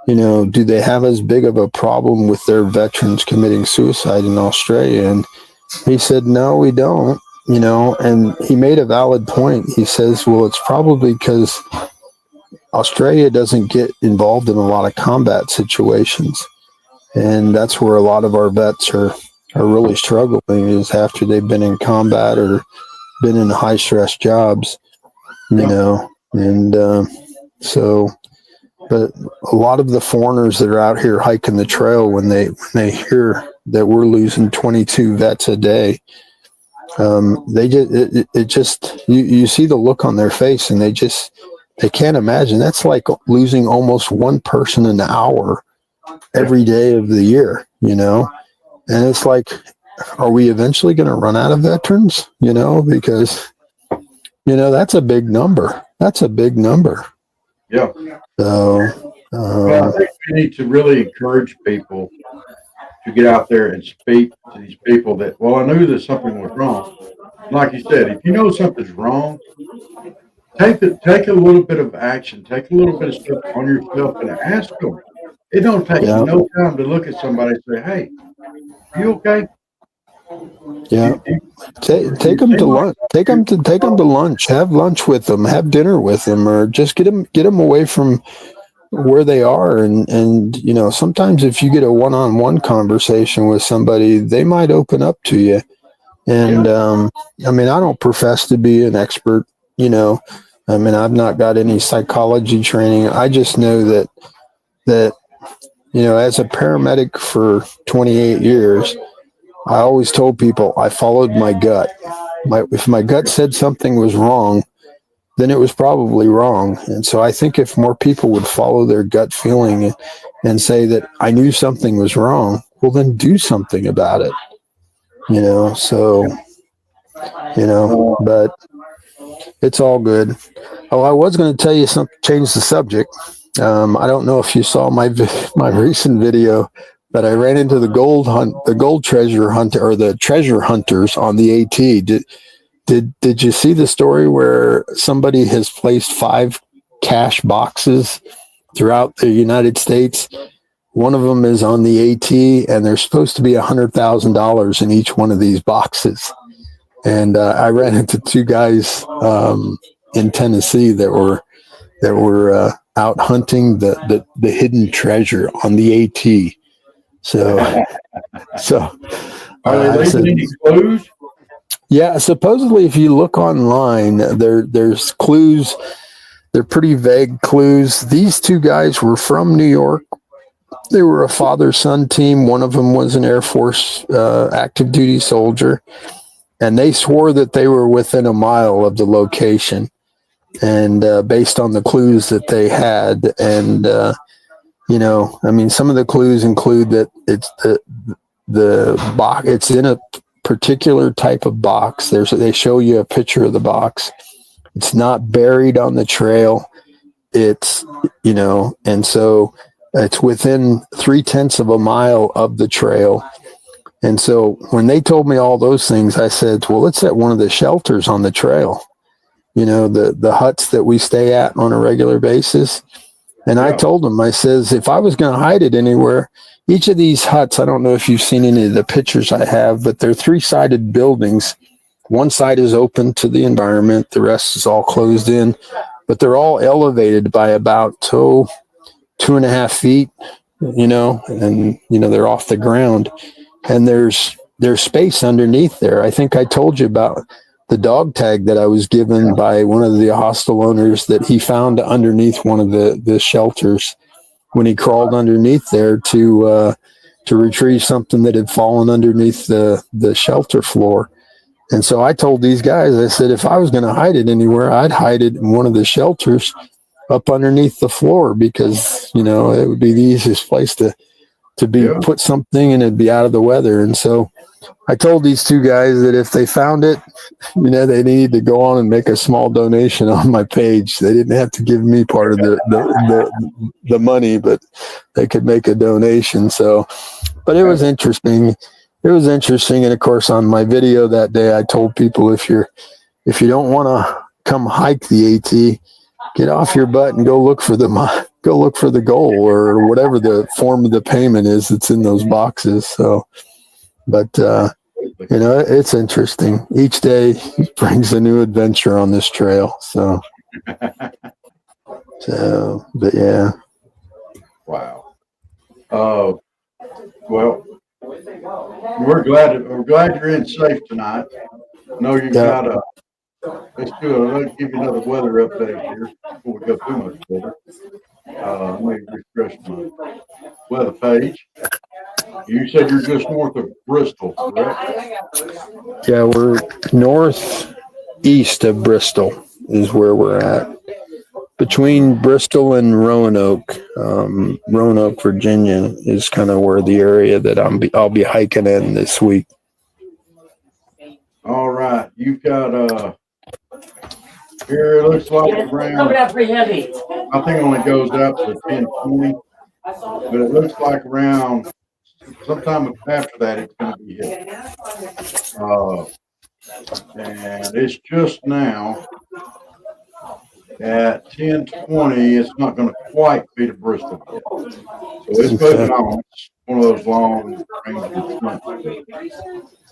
do they have as big of a problem with their veterans committing suicide in Australia? And he said, no, we don't, and he made a valid point. He says, well, it's probably because Australia doesn't get involved in a lot of combat situations. And that's where a lot of our vets are really struggling, is after they've been in combat or been in high stress jobs, and so, but a lot of the foreigners that are out here hiking the trail, when they hear that we're losing 22 vets a day, They just you see the look on their face, and they can't imagine. That's like losing almost one person an hour every day of the year, and it's like, are we eventually going to run out of veterans, because that's a big number. Yeah. So Well, I think we need to really encourage people to get out there and speak to these people that, well, I knew that something was wrong. Like you said, if you know something's wrong, take a little bit of action, take a little bit of stuff on yourself and ask them. It don't take yeah, no time to look at somebody and say, "Hey, you okay? yeah. Take them to lunch. Take them to lunch. Have lunch with them. Have dinner with them, or just get them away from where they are. And sometimes if you get a one-on-one conversation with somebody, they might open up to you. And I mean, I don't profess to be an expert. I mean, I've not got any psychology training. I just know that as a paramedic for 28 years, I always told people I followed my gut. If my gut said something was wrong, then it was probably wrong. And so I think if more people would follow their gut feeling and say that I knew something was wrong, well, then do something about it. But it's all good. Oh, I was going to tell you something, change the subject. I don't know if you saw my recent video, but I ran into the gold treasure hunter, or the treasure hunters on the AT. Did you see the story where somebody has placed 5 cash boxes throughout the United States? One of them is on the AT, and there's supposed to be $100,000 in each one of these boxes. And I ran into 2 guys in Tennessee that were out hunting the hidden treasure on the AT. So Are they leaving any clues? Yeah, supposedly if you look online, there's clues. They're pretty vague clues. These 2 guys were from New York. They were a father-son team. One of them was an Air Force active duty soldier, and they swore that they were within a mile of the location, and based on the clues that they had. And I mean, some of the clues include that it's the box. It's in a particular type of box. They show you a picture of the box. It's not buried on the trail. It's and so it's within 0.3 of a mile of the trail. And so when they told me all those things, I said, well, it's at one of the shelters on the trail, the huts that we stay at on a regular basis. And I told them, I says, if I was going to hide it anywhere, each of these huts, I don't know if you've seen any of the pictures I have, but they're 3-sided buildings. One side is open to the environment. The rest is all closed in, but they're all elevated by about 2.5 feet, and, they're off the ground, and there's space underneath there. I think I told you about the dog tag that I was given by one of the hostel owners that he found underneath one of the shelters when he crawled underneath there to retrieve something that had fallen underneath the shelter floor. And so I told these guys, I said, if I was going to hide it anywhere, I'd hide it in one of the shelters up underneath the floor, because, it would be the easiest place to put something, and it'd be out of the weather. And so I told these 2 guys that if they found it, they needed to go on and make a small donation on my page. They didn't have to give me part of the money, but they could make a donation. So, but it was interesting. And of course, on my video that day, I told people, if you don't want to come hike the AT, get off your butt and go look for the goal, or whatever the form of the payment is that's in those boxes. So, but it's interesting. Each day brings a new adventure on this trail. So, but yeah. Wow. Well, we're glad you're in safe tonight. I know you've got let's give you another weather update here before we go too much further. Let me refresh my weather page. You said you're just north of Bristol, correct? Yeah, we're northeast of Bristol is where we're at. Between Bristol and Roanoke, Roanoke, Virginia is kind of where the area that I'll be hiking in this week. All right. You've got here it looks like around, I think it only goes up to 10:20, but it looks like around sometime after that it's going to be hit. And it's just now at 10:20. It's not going to quite be to Bristol yet. So it's moving on. It's one of those long ranges.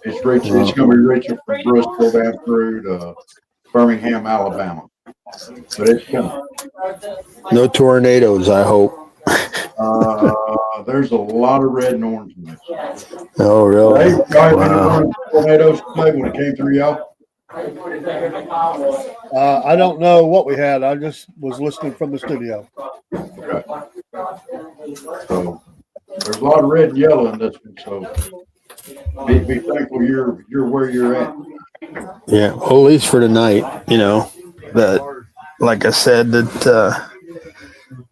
It's reaching. It's going to be reaching from Bristol down through to Birmingham, Alabama. But it's coming. No tornadoes, I hope. There's a lot of red and orange in this. Oh, really? Hey, wow. Tornadoes play when it came through y'all? I don't know what we had. I just was listening from the studio. Okay. So there's a lot of red and yellow in this one. So be thankful you're where you're at. Yeah, well, at least for tonight, that, like I said, that,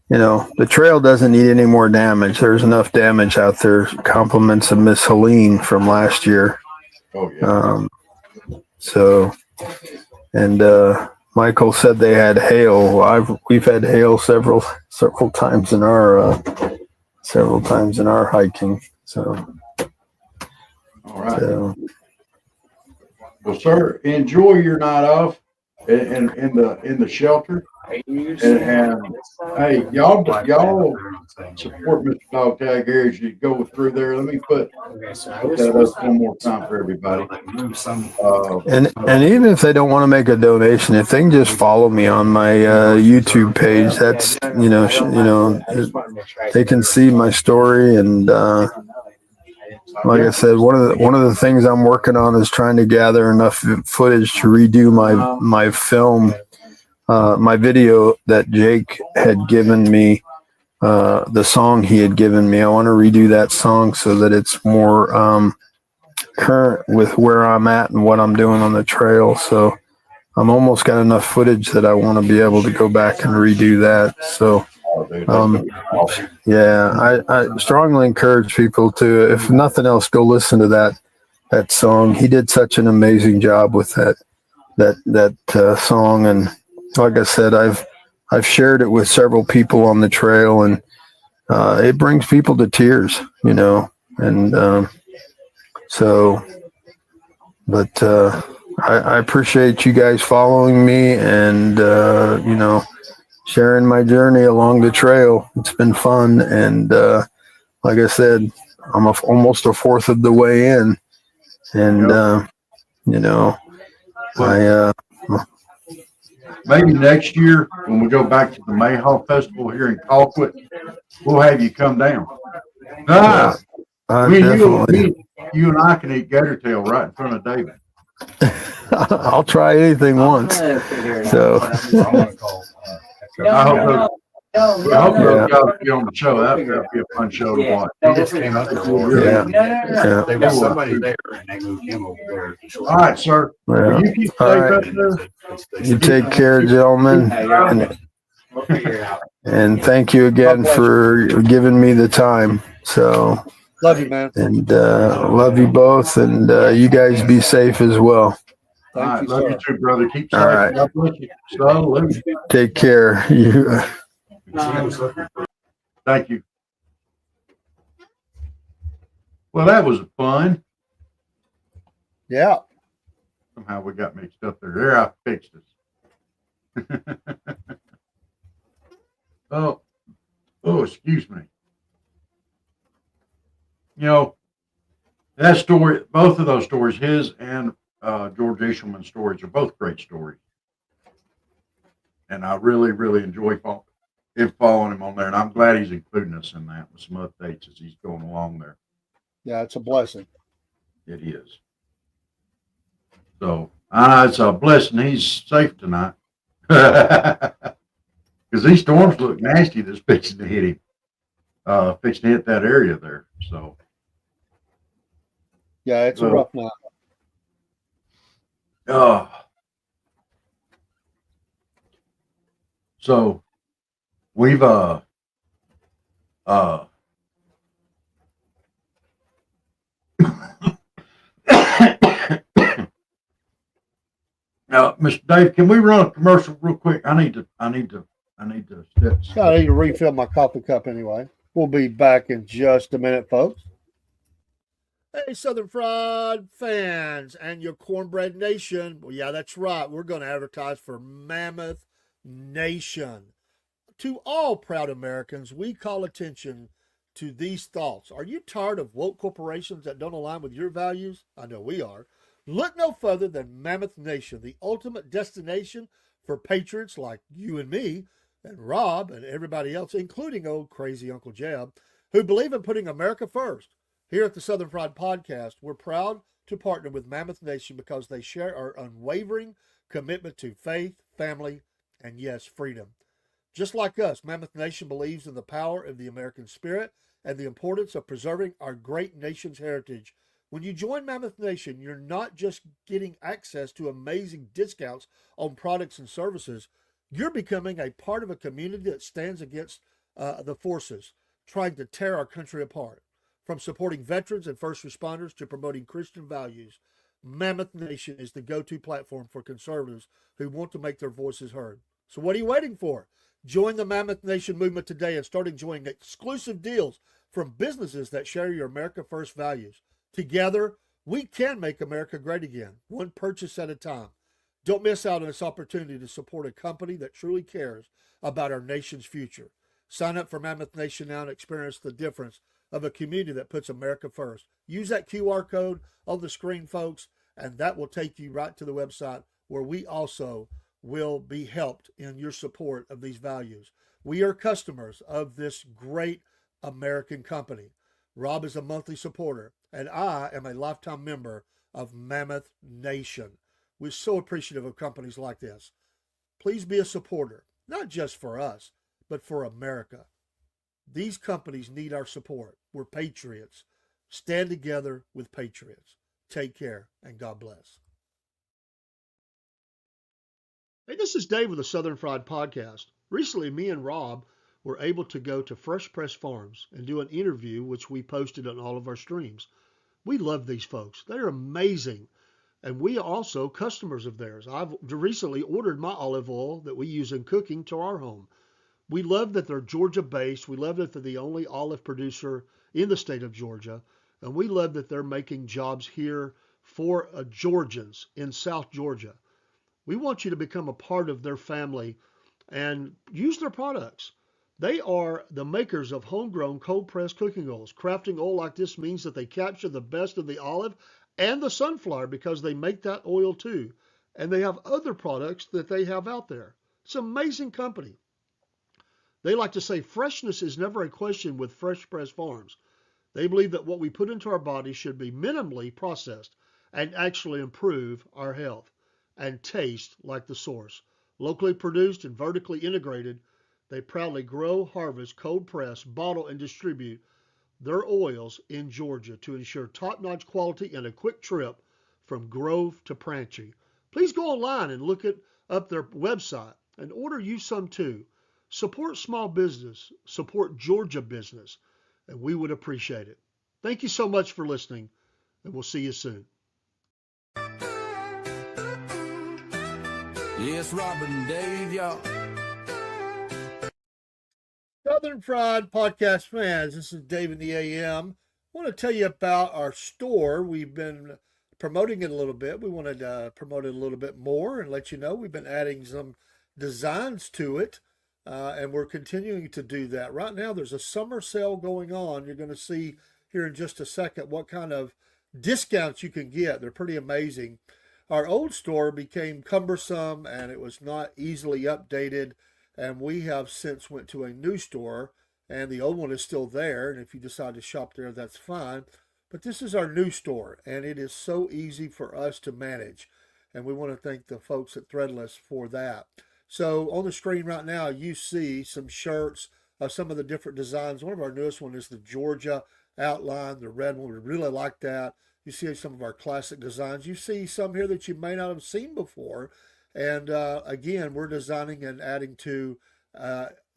the trail doesn't need any more damage. There's enough damage out there. Compliments of Miss Helene from last year. Oh, yeah. Michael said they had hail. We've had hail several times in our hiking. So, all right. Well, sir, enjoy your night off in the shelter. And hey, y'all support Mr. Dog Tag here as you go through there. Let me put that up one more time for everybody. And even if they don't want to make a donation, if they can just follow me on my YouTube page, that's they can see my story. And like I said, one of the things I'm working on is trying to gather enough footage to redo my film. My video that Jake had given me, the song he had given me, I want to redo that song so that it's more current with where I'm at and what I'm doing on the trail. So I'm almost got enough footage that I want to be able to go back and redo that. So, I strongly encourage people to, if nothing else, go listen to that song. He did such an amazing job with that song. And like I said, I've shared it with several people on the trail, and it brings people to tears, I appreciate you guys following me and, sharing my journey along the trail. It's been fun. And, like I said, I'm almost a fourth of the way in, and, maybe next year when we go back to the Mayhaw Festival here in Colquitt, we'll have you come down. You and I can eat gator tail right in front of David. I'll try anything once. So I hope those guys be on the show. That'd be a fun show to watch. He just came up there. Yeah. There was somebody there and they moved him over there. All right, sir. Yeah. You keep All right. up there. You take care, gentlemen. And thank you again for giving me the time. So Love you, man. and love you both, and you guys be safe as well. All right, love you too, brother. Keep safe. All right. God bless you. Salute. Take care. You. Thank you. Well, that was fun. Yeah. Somehow we got mixed up there. There, I fixed it. Oh, excuse me. That story, both of those stories, his and George Ishelman's stories, are both great stories. And I really, really enjoy following him on there. And I'm glad he's including us in that with some updates as he's going along there. Yeah, it's a blessing. It is. So, it's a blessing he's safe tonight. Because these storms look nasty that's fixing to hit him. Fixing to hit that area there. So, Yeah, it's a Well, rough night. So we've uh now, Mr. Dave, can we run a commercial real quick? I need to step. I need to refill my coffee cup anyway. We'll be back in just a minute, folks. Hey, Southern Fried fans and your Cornbread Nation. Well, yeah, that's right. We're going to advertise for Mammoth Nation. To all proud Americans, we call attention to these thoughts. Are you tired of woke corporations that don't align with your values? I know we are. Look no further than Mammoth Nation, the ultimate destination for patriots like you and me and Rob and everybody else, including old crazy Uncle Jeb, who believe in putting America first. Here at the Southern Fried Podcast, we're proud to partner with Mammoth Nation because they share our unwavering commitment to faith, family, and yes, freedom. Just like us, Mammoth Nation believes in the power of the American spirit and the importance of preserving our great nation's heritage. When you join Mammoth Nation, you're not just getting access to amazing discounts on products and services, you're becoming a part of a community that stands against the forces trying to tear our country apart. From supporting veterans and first responders to promoting Christian values, Mammoth Nation is the go-to platform for conservatives who want to make their voices heard. So what are you waiting for? Join the Mammoth Nation movement today and start enjoying exclusive deals from businesses that share your America First values. Together, we can make America great again, one purchase at a time. Don't miss out on this opportunity to support a company that truly cares about our nation's future. Sign up for Mammoth Nation now and experience the difference of a community that puts America first. Use that QR code on the screen, folks, and that will take you right to the website where we also will be helped in your support of these values. We are customers of this great American company. Rob is a monthly supporter, and I am a lifetime member of Mammoth Nation. We're so appreciative of companies like this. Please be a supporter, not just for us, but for America. These companies need our support. We're patriots. Stand together with patriots. Take care, and God bless. Hey, this is Dave with the Southern Fried Podcast. Recently, me and Rob were able to go to Fresh Press Farms and do an interview, which we posted on all of our streams. We love these folks. They're amazing. And we are also customers of theirs. I've recently ordered my olive oil that we use in cooking to our home. We love that they're Georgia-based. We love that they're the only olive producer in the state of Georgia. And we love that they're making jobs here for Georgians in South Georgia. We want you to become a part of their family and use their products. They are the makers of homegrown cold-pressed cooking oils. Crafting oil like this means that they capture the best of the olive and the sunflower because they make that oil too. And they have other products that they have out there. It's an amazing company. They like to say freshness is never a question with Fresh Press Farms. They believe that what we put into our bodies should be minimally processed and actually improve our health and taste like the source. Locally produced and vertically integrated, they proudly grow, harvest, cold press, bottle, and distribute their oils in Georgia to ensure top-notch quality and a quick trip from Grove to Pranchy. Please go online and look up their website and order you some too. Support small business, support Georgia business, and we would appreciate it. Thank you so much for listening, and we'll see you soon. Yes, Robert and Dave, y'all. Southern Fried Podcast fans, this is Dave in the AM. I want to tell you about our store. We've been promoting it a little bit. We wanted to promote it a little bit more and let you know we've been adding some designs to it, and we're continuing to do that. Right now, there's a summer sale going on. You're going to see here in just a second what kind of discounts you can get. They're pretty amazing. Our old store became cumbersome and it was not easily updated, and we have since went to a new store, and the old one is still there, and if you decide to shop there, that's fine. But this is our new store, and it is so easy for us to manage, and we want to thank the folks at Threadless for that. So on the screen right now, you see some shirts, some of the different designs. One of our newest one is the Georgia outline, the red one. We really like that. You see some of our classic designs. You see some here that you may not have seen before. And again, we're designing and adding to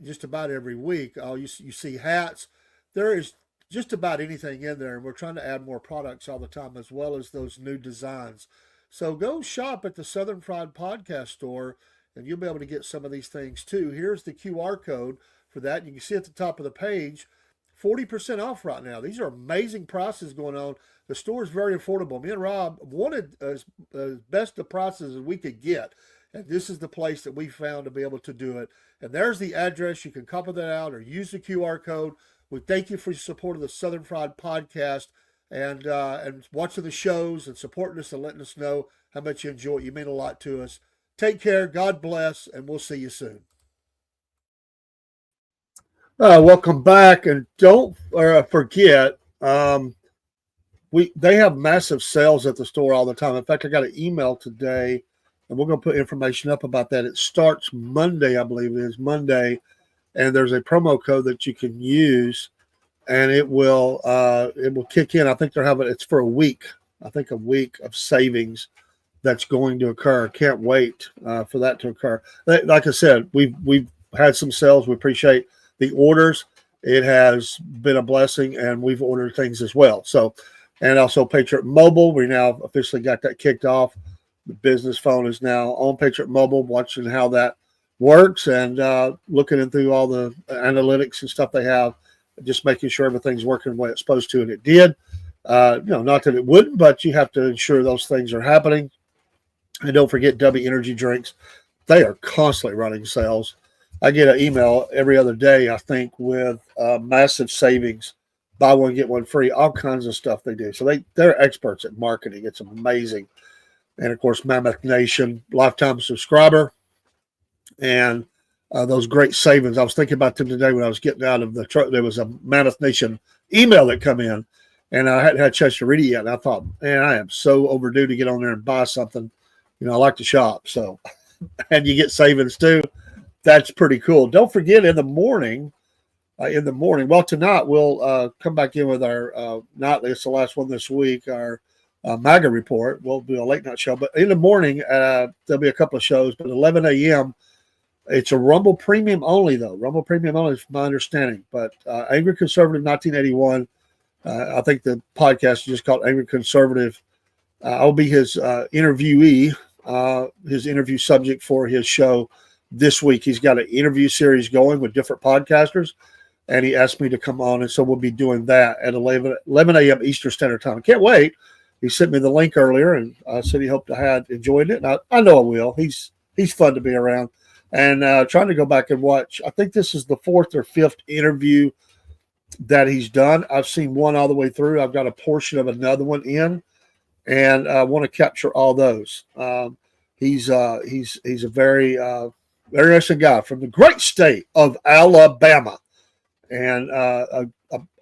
just about every week. You see hats. There is just about anything in there, and we're trying to add more products all the time, as well as those new designs. So go shop at the Southern Fried Podcast Store, and you'll be able to get some of these things too. Here's the QR code for that. You can see at the top of the page, 40% off right now. These are amazing prices going on. The store is very affordable. Me and Rob wanted as best the prices as we could get, and this is the place that we found to be able to do it. And there's the address. You can copy that out or use the QR code. We thank you for your support of the Southern Fried Podcast and watching the shows and supporting us and letting us know how much you enjoy it. You mean a lot to us. Take care. God bless, and we'll see you soon. Welcome back, and don't forget, they have massive sales at the store all the time. In fact, I got an email today, and we're going to put information up about that. It starts Monday, I believe it is Monday. And there's a promo code that you can use, and it will kick in. I think it's for a week. I think a week of savings that's going to occur. Can't wait for that to occur. Like I said, we've had some sales. We appreciate the orders. It has been a blessing, and we've ordered things as well. So, and also Patriot Mobile. We now officially got that kicked off. The business phone is now on Patriot Mobile, watching how that works and looking through all the analytics and stuff they have, just making sure everything's working the way it's supposed to, and it did. Not that it wouldn't, but you have to ensure those things are happening. And don't forget W Energy drinks. They are constantly running sales. I get an email every other day, I think, with massive savings, buy one, get one free, all kinds of stuff they do. So they're experts at marketing. It's amazing. And, of course, Mammoth Nation, lifetime subscriber. And those great savings. I was thinking about them today when I was getting out of the truck. There was a Mammoth Nation email that come in, and I hadn't had a chance to read it yet. And I thought, man, I am so overdue to get on there and buy something. I like to shop. So, and you get savings too. That's pretty cool. Don't forget in the morning, well, tonight we'll come back in with our nightly. It's the last one this week, our MAGA report. We'll do a late night show. But in the morning, there'll be a couple of shows. But 11 a.m., it's a Rumble Premium only, though. Rumble Premium only is my understanding. But Angry Conservative 1981, I think the podcast is just called Angry Conservative. I'll be his interviewee, his interview subject for his show this week. He's got an interview series going with different podcasters, and he asked me to come on, and so we'll be doing that at 11 a.m. Eastern Standard Time. I can't wait. He sent me the link earlier, and said he hoped I had enjoyed it. And I know I will. He's fun to be around. And trying to go back and watch. I think this is the 4th or 5th interview that he's done. I've seen one all the way through. I've got a portion of another one in, and I want to capture all those. He's a very interesting guy from the great state of Alabama, and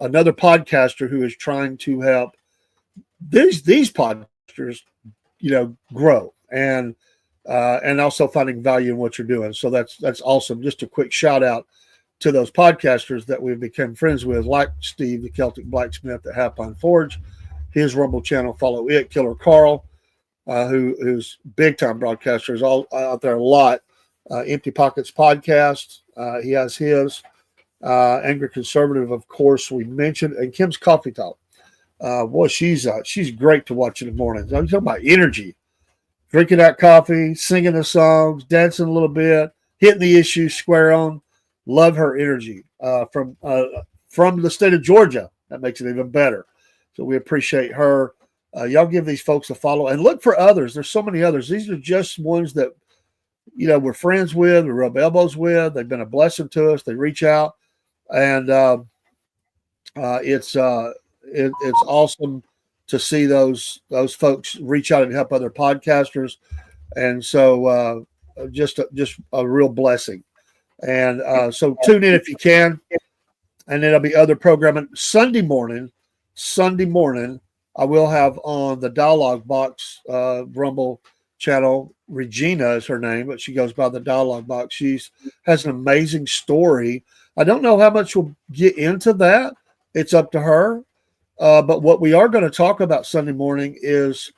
another podcaster who is trying to help these podcasters, grow and also finding value in what you're doing. So that's awesome. Just a quick shout out to those podcasters that we've become friends with, like Steve, the Celtic Blacksmith at Half Pine Forge, his Rumble channel, follow it, Killer Carl, who's big time broadcasters all out there a lot. Empty Pockets podcast, he has his. Angry Conservative, of course, we mentioned, and Kim's Coffee Talk. Boy, she's great to watch in the mornings. I'm talking about energy. Drinking that coffee, singing the songs, dancing a little bit, hitting the issues square on. Love her energy from the state of Georgia. That makes it even better. So we appreciate her. Y'all give these folks a follow and look for others. There's so many others. These are just ones that, we're friends with, we rub elbows with. They've been a blessing to us. They reach out, and it's awesome to see those folks reach out and help other podcasters. And so just a real blessing. And so tune in if you can. And there'll be other programming. Sunday morning, I will have on the Dialogue Box Rumble channel. Regina is her name, but she goes by the Dialogue Box. She has an amazing story. I don't know how much we'll get into that. It's up to her. But what we are going to talk about Sunday morning is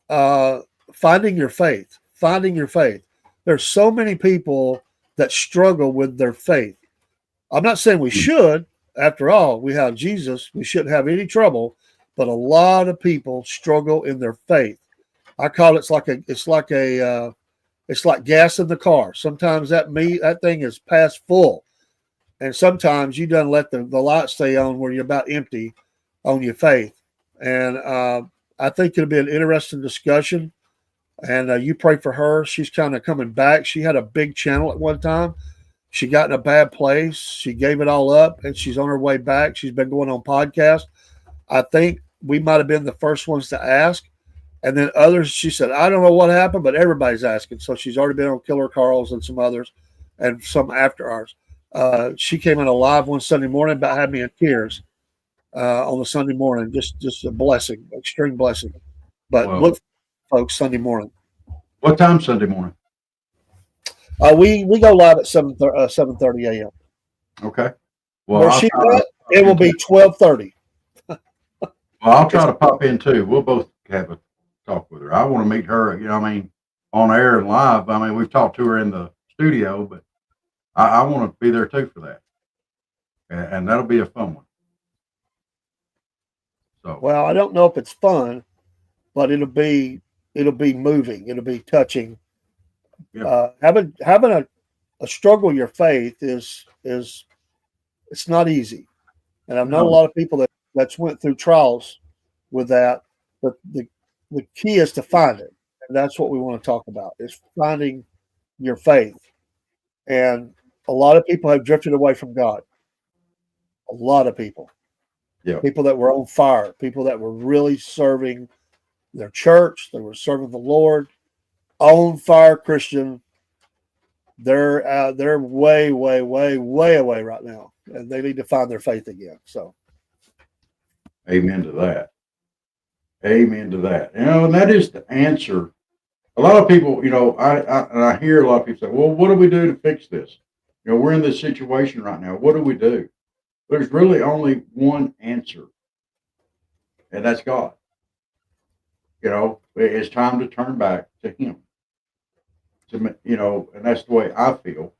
finding your faith. Finding your faith. There's so many people that struggle with their faith. I'm not saying we should. After all, we have Jesus. We shouldn't have any trouble. But a lot of people struggle in their faith. I call it's like gas in the car. Sometimes that thing is past full, and sometimes you done let the light stay on where you're about empty on your faith. And I think it'll be an interesting discussion. And you pray for her. She's kind of coming back. She had a big channel at one time. She got in a bad place. She gave it all up, and she's on her way back. She's been going on podcasts. I think we might have been the first ones to ask. And then others, she said, I don't know what happened, but everybody's asking. So she's already been on Killer Carl's and some others and some after ours. She came in a live one Sunday morning, about had me in tears on the Sunday morning. Just a blessing, extreme blessing. But look, folks, Sunday morning. What time Sunday morning? We go live at 7:30 a.m. Okay. Well, Where she at, it will be 12:30. Well, I'll try to pop in too. We'll both have a talk with her. I want to meet her, on air and live. I mean, we've talked to her in the studio, but I want to be there too for that. And that'll be a fun one. So, well, I don't know if it's fun, but it'll be moving. It'll be touching. Yeah. Having a struggle with your faith is it's not easy. And I've known a lot of people that's went through trials with that, but the key is to find it. And that's what we want to talk about, is finding your faith. And a lot of people have drifted away from God. A lot of people. Yeah. People that were on fire, people that were really serving their church, they were serving the Lord, on fire Christian. They're way, way, way, way away right now. And they need to find their faith again. So amen to that. Amen to that. And that is the answer. A lot of people, I hear a lot of people say, well, what do we do to fix this? We're in this situation right now. What do we do? There's really only one answer, and that's God. It's time to turn back to Him. And that's the way I feel.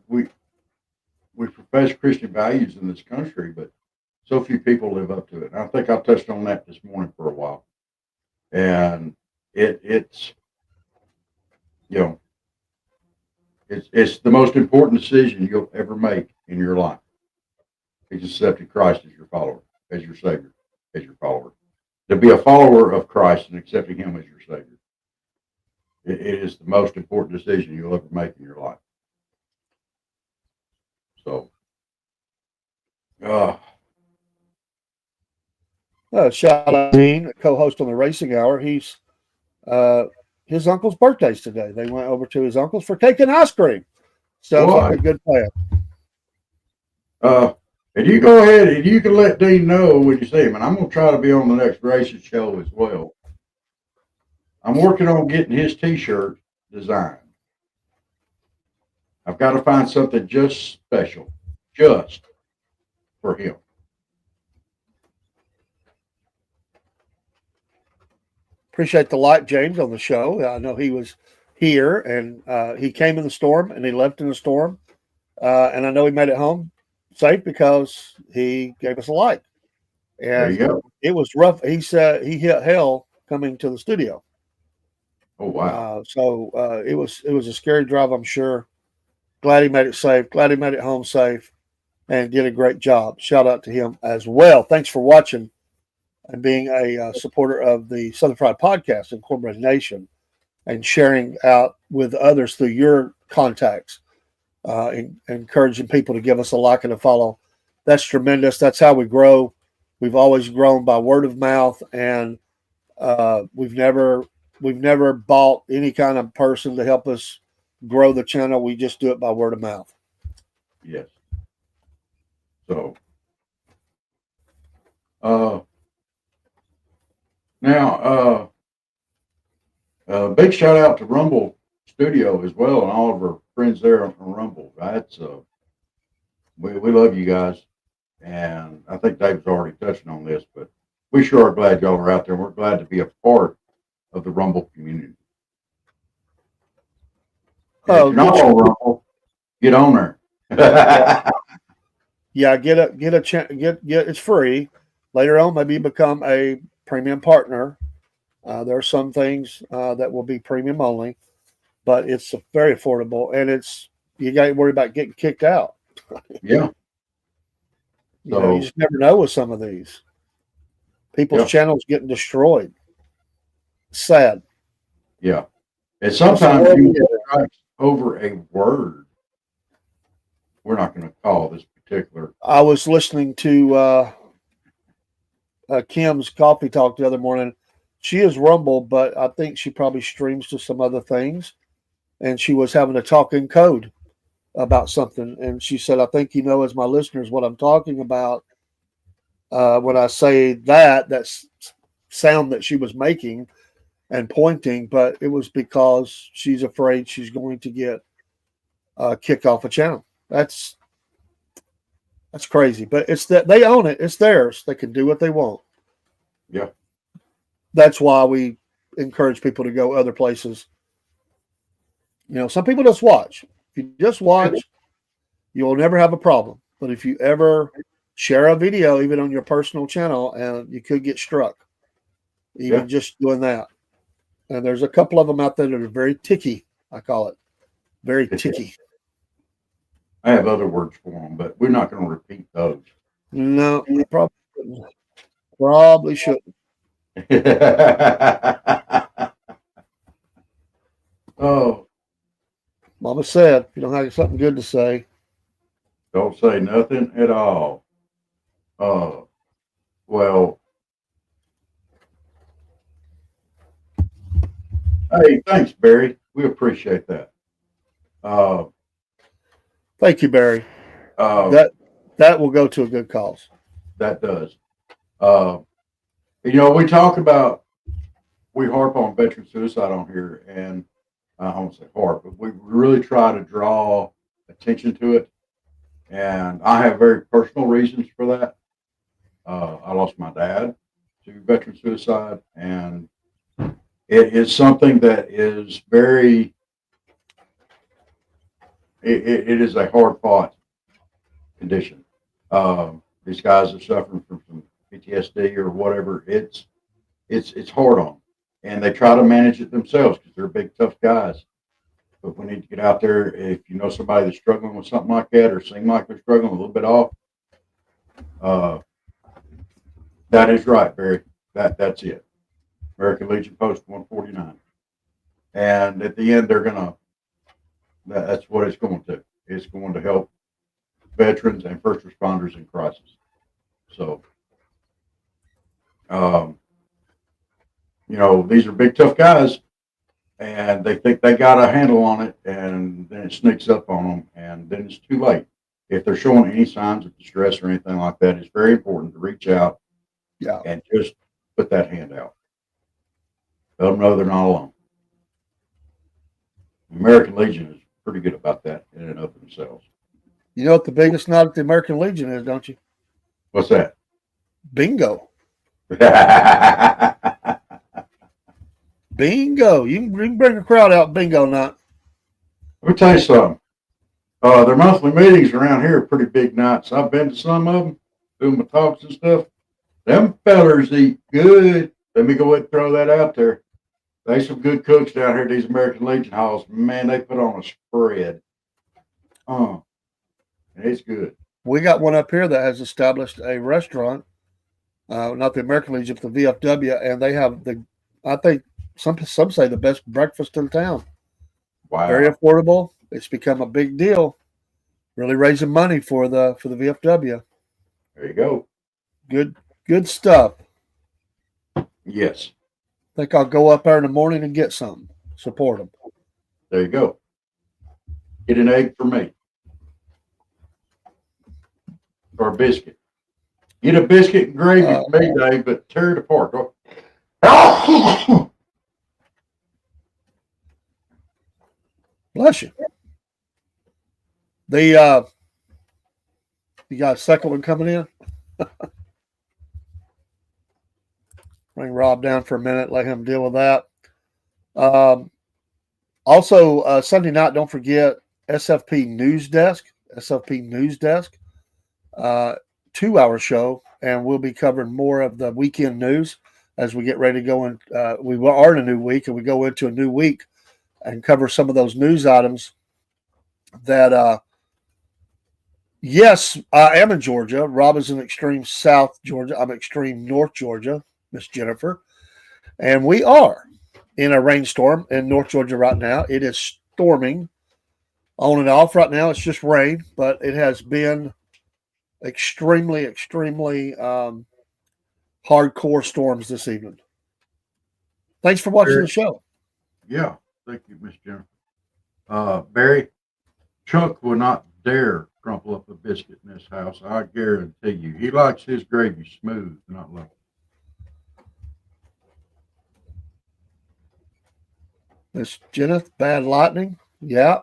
We profess Christian values in this country, but so few people live up to it. And I think I touched on that this morning for a while. And it's the most important decision you'll ever make in your life. It's accepting Christ as your follower, as your Savior, as your follower. To be a follower of Christ and accepting Him as your Savior. It is the most important decision you'll ever make in your life. So, shout out to Dean, co-host on the Racing Hour. He's his uncle's birthday's today. They went over to his uncle's for cake and ice cream. Sounds like a good plan. And you go ahead and you can let Dean know when you see him. And I'm going to try to be on the next racing show as well. I'm working on getting his T-shirt designed. I've got to find something just special, just for him. Appreciate the light, James, on the show. I know he was here, and he came in the storm, and he left in the storm. And I know he made it home safe because he gave us a like. And there you go. It was rough. He said he hit hell coming to the studio. Oh wow! It was a scary drive, I'm sure. Glad he made it safe. Glad he made it home safe, and did a great job. Shout out to him as well. Thanks for watching and being a supporter of the Southern Fried Podcast and Cornbread Nation, and sharing out with others through your contacts. Encouraging people to give us a like and a follow. That's tremendous. That's how we grow. We've always grown by word of mouth, and we've never bought any kind of person to help us grow the channel. We just do it by word of mouth. Yes. So now big shout out to Rumble Studio as well, and all of our friends there on Rumble. That's we love you guys, And I think Dave's already touching on this, but we sure are glad y'all are out there. We're glad to be a part of the Rumble community. And if you're not on Rumble, get on there. Yeah, get it's free. Later on, maybe become a premium partner. There are some things that will be premium only, but it's very affordable, and you got to worry about getting kicked out. Yeah. You just never know with some of these. People's channels getting destroyed. Sad. Yeah. And sometimes you get strikes over a word. We're not going to call this particular. I was listening to Kim's Coffee Talk the other morning. She is Rumble, but I think she probably streams to some other things. And she was having a talk in code about something. And she said, I think you know, as my listeners, what I'm talking about when I say that's sound that she was making and pointing, but it was because she's afraid she's going to get kicked off a channel. That's crazy, but it's that they own it. It's theirs. They can do what they want. Yeah. That's why we encourage people to go other places. Some people just watch. If you just watch, you'll never have a problem. But if you ever share a video, even on your personal channel, and you could get struck, even just doing that. And there's a couple of them out there that are very ticky. I call it very ticky. I have other words for them, but we're not going to repeat those. No, probably shouldn't. Oh, Mama said, if you don't have something good to say, don't say nothing at all. Well, hey, thanks, Barry. We appreciate that. Thank you, Barry. That will go to a good cause. That does. We talk about, we harp on veteran suicide on here, and I won't say harp, but we really try to draw attention to it. And I have very personal reasons for that. I lost my dad to veteran suicide, and it is something that is it is a hard fought condition. These guys are suffering from some PTSD or whatever. It's hard on them, and they try to manage it themselves because they're big, tough guys. But we need to get out there. If you know somebody that's struggling with something like that, or seem like they're struggling a little bit off, that is right, Barry. That's it. American Legion Post 149, and at the end, that's what it's going to. It's going to help veterans and first responders in crisis. So, these are big, tough guys, and they think they got a handle on it, and then it sneaks up on them, and then it's too late. If they're showing any signs of distress or anything like that, it's very important to reach out and just put that hand out. Let them know they're not alone. The American Legion is pretty good about that in and of themselves. You know what the biggest knot at the American Legion is, don't you? What's that? Bingo. Bingo. You can bring a crowd out bingo night. Let me tell you something. Their monthly meetings around here are pretty big nights. I've been to some of them, doing my talks and stuff. Them fellers eat good. Let me go ahead and throw that out there. There's some good cooks down here at these American Legion halls. Man, they put on a spread. And it's good. We got one up here that has established a restaurant, not the American Legion, but the VFW, and they have I think some say the best breakfast in town. Wow. Very affordable. It's become a big deal. Really raising money for the VFW. There you go. Good stuff. Yes. I think I'll go up there in the morning and get something. Support them. There you go. Get an egg for me. Or a biscuit. Get a biscuit and gravy for me, Dave, but tear it apart. Bless you. You got a second one coming in? Bring Rob down for a minute, let him deal with that. Also, Sunday night, don't forget SFP News Desk. SFP News Desk, 2-hour show, and we'll be covering more of the weekend news as we get ready to go in. We are in a new week, and we go into a new week and cover some of those news items that. Yes, I am in Georgia. Rob is in extreme South Georgia. I'm extreme North Georgia, Miss Jennifer. And we are in a rainstorm in North Georgia right now. It is storming on and off right now. It's just rain, but it has been extremely hardcore storms this evening. Thanks for watching the show. Yeah, thank you, Miss Jennifer. Barry, Chuck will not dare crumple up a biscuit in this house. I guarantee you. He likes his gravy smooth, not like. Miss Jennifer, bad lightning. Yeah.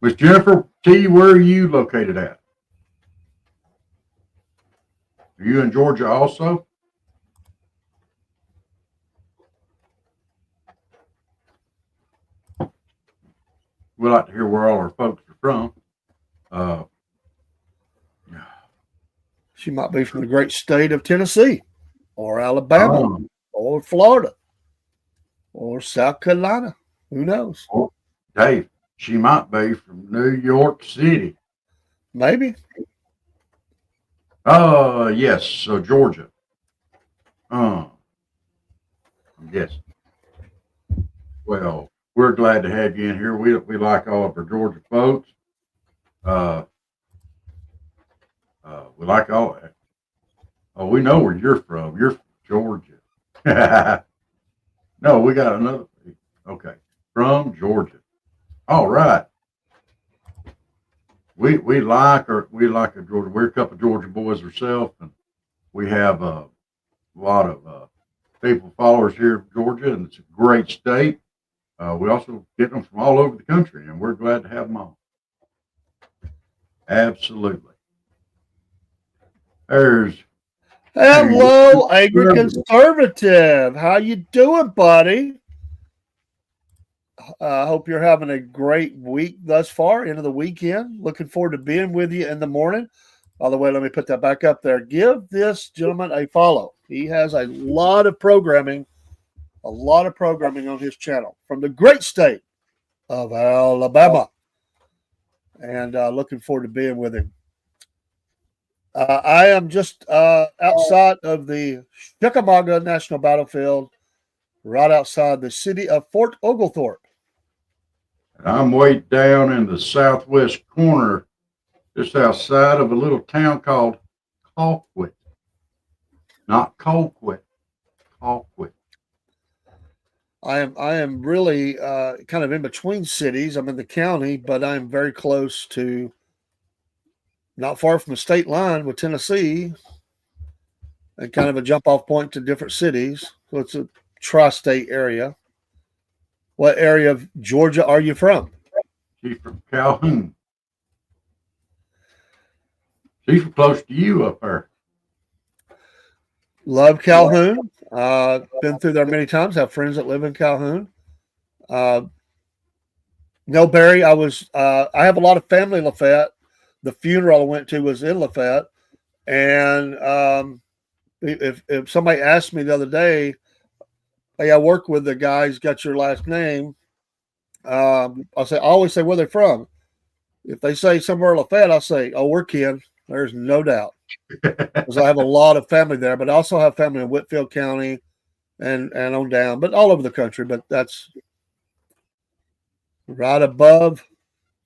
Miss Jennifer T, where are you located at? Are you in Georgia also? We like to hear where all our folks are from. She might be from the great state of Tennessee or Alabama or Florida or South Carolina. Who knows? Oh, Dave, she might be from New York City. Maybe. Yes, so Georgia. Yes. Well, we're glad to have you in here. We like all of our Georgia folks. We like all. Oh, we know where you're from. You're from Georgia. No, we got another. Okay, from Georgia. All right. We like a Georgia. We're a couple of Georgia boys ourselves, and we have a lot of people followers here in Georgia, and it's a great state. We also get them from all over the country, and we're glad to have them all. Absolutely. There's Hello, Angry Conservative. How you doing, buddy? I hope you're having a great week thus far into the weekend. Looking forward to being with you in the morning. By the way, let me put that back up there. Give this gentleman a follow. He has a lot of programming on his channel from the great state of Alabama. And looking forward to being with him. I am just outside of the Chickamauga National Battlefield, right outside the city of Fort Oglethorpe. I'm way down in the southwest corner, just outside of a little town called Colquitt. Not Colquitt, Colquitt. I am really kind of in between cities. I'm in the county, but I'm very close to, not far from the state line with Tennessee, and kind of a jump off point to different cities. So it's a tri-state area. What area of Georgia are you from? She's from Calhoun. She's from close to you up there. Love Calhoun. Been through there many times. Have friends that live in Calhoun. No, Barry, I have a lot of family in Lafayette. The funeral I went to was in Lafayette. And if somebody asked me the other day, hey, I work with the guy who's got your last name, I always say where they're from. If they say somewhere in Lafayette, I'll say, oh, we're kin. There's no doubt. Because I have a lot of family there, but I also have family in Whitfield County and on down, but all over the country. But that's right above.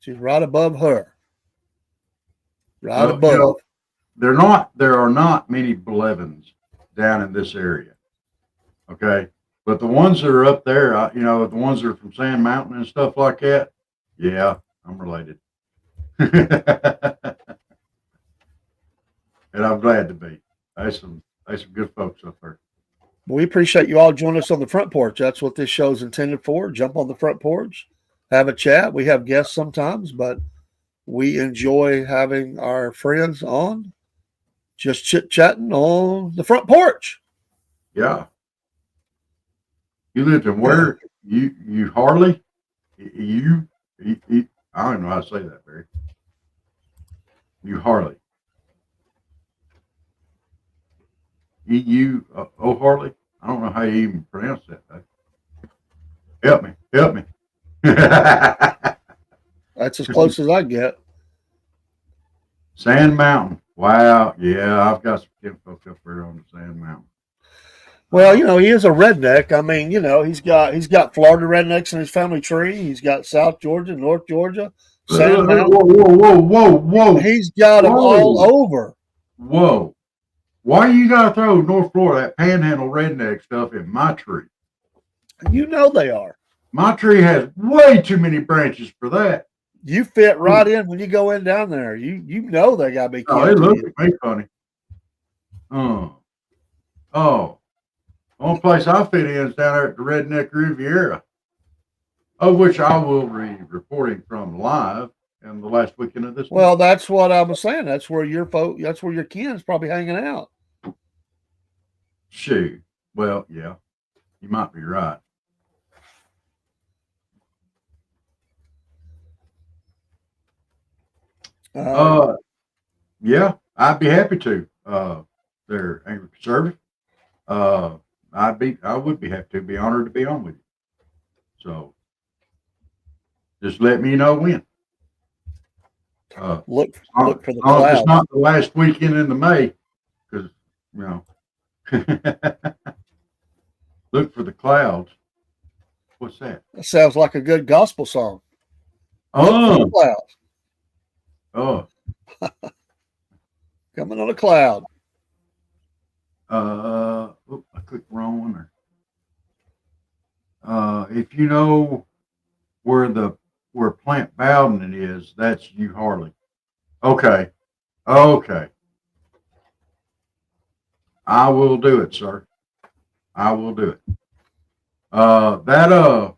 She's right above her. Right above. You know, there are not many Blevins down in this area. Okay. But the ones that are up there, the ones that are from Sand Mountain and stuff like that, yeah, I'm related. And I'm glad to be. There's some good folks up there. We appreciate you all joining us on the front porch. That's what this show is intended for. Jump on the front porch, have a chat. We have guests sometimes, but we enjoy having our friends on, just chit-chatting on the front porch. Yeah. You lived in where? You Harley? I don't know how to say that, Barry. You Harley. Harley? I don't know how you even pronounce that. Help me. That's as close as I get. Sand Mountain. Wow. Yeah, I've got some kinfolk up there on the Sand Mountain. Well, he is a redneck. I mean, he's got Florida rednecks in his family tree. He's got South Georgia, North Georgia, Sand Mountain. Whoa. He's got them all over. Whoa. Why you got to throw North Florida, that panhandle redneck stuff in my tree? You know they are. My tree has way too many branches for that. You fit right in when you go in down there. You know they got to be. Oh, they look at me funny. Only place I fit in is down there at the Redneck Riviera, of which I will be reporting from live in the last weekend of this Well, month. that's what I was saying. That's where your kin's probably hanging out. Shoot. Well, yeah, you might be right. Yeah, I'd be happy to. They're angry conservative. I would be happy to be honored to be on with you. So just let me know when. Look for the clouds. It's not the last weekend in the May, because look for the clouds. What's that? That sounds like a good gospel song. Oh, Look for the clouds. Coming on a cloud. I clicked wrong one. If you know where Plant Bowden is, that's you Harley. Okay. I will do it, sir. I will do it. That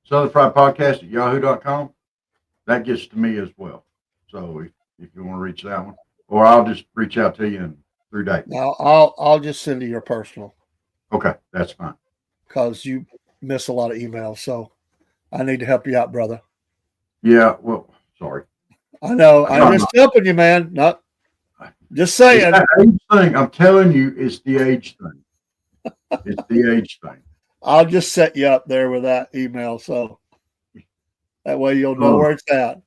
Southern Fried Podcast at yahoo.com, that gets to me as well. So if you want to reach that one, or I'll just reach out to you in 3 days. Now I'll just send you your personal. Okay, that's fine. Because you miss a lot of emails, so I need to help you out, brother. Yeah, well, sorry. I know. I'm just helping you, man. Not just saying. It's that age thing. I'm telling you, it's the age thing. It's the age thing. I'll just set you up there with that email, so that way you'll know where it's at.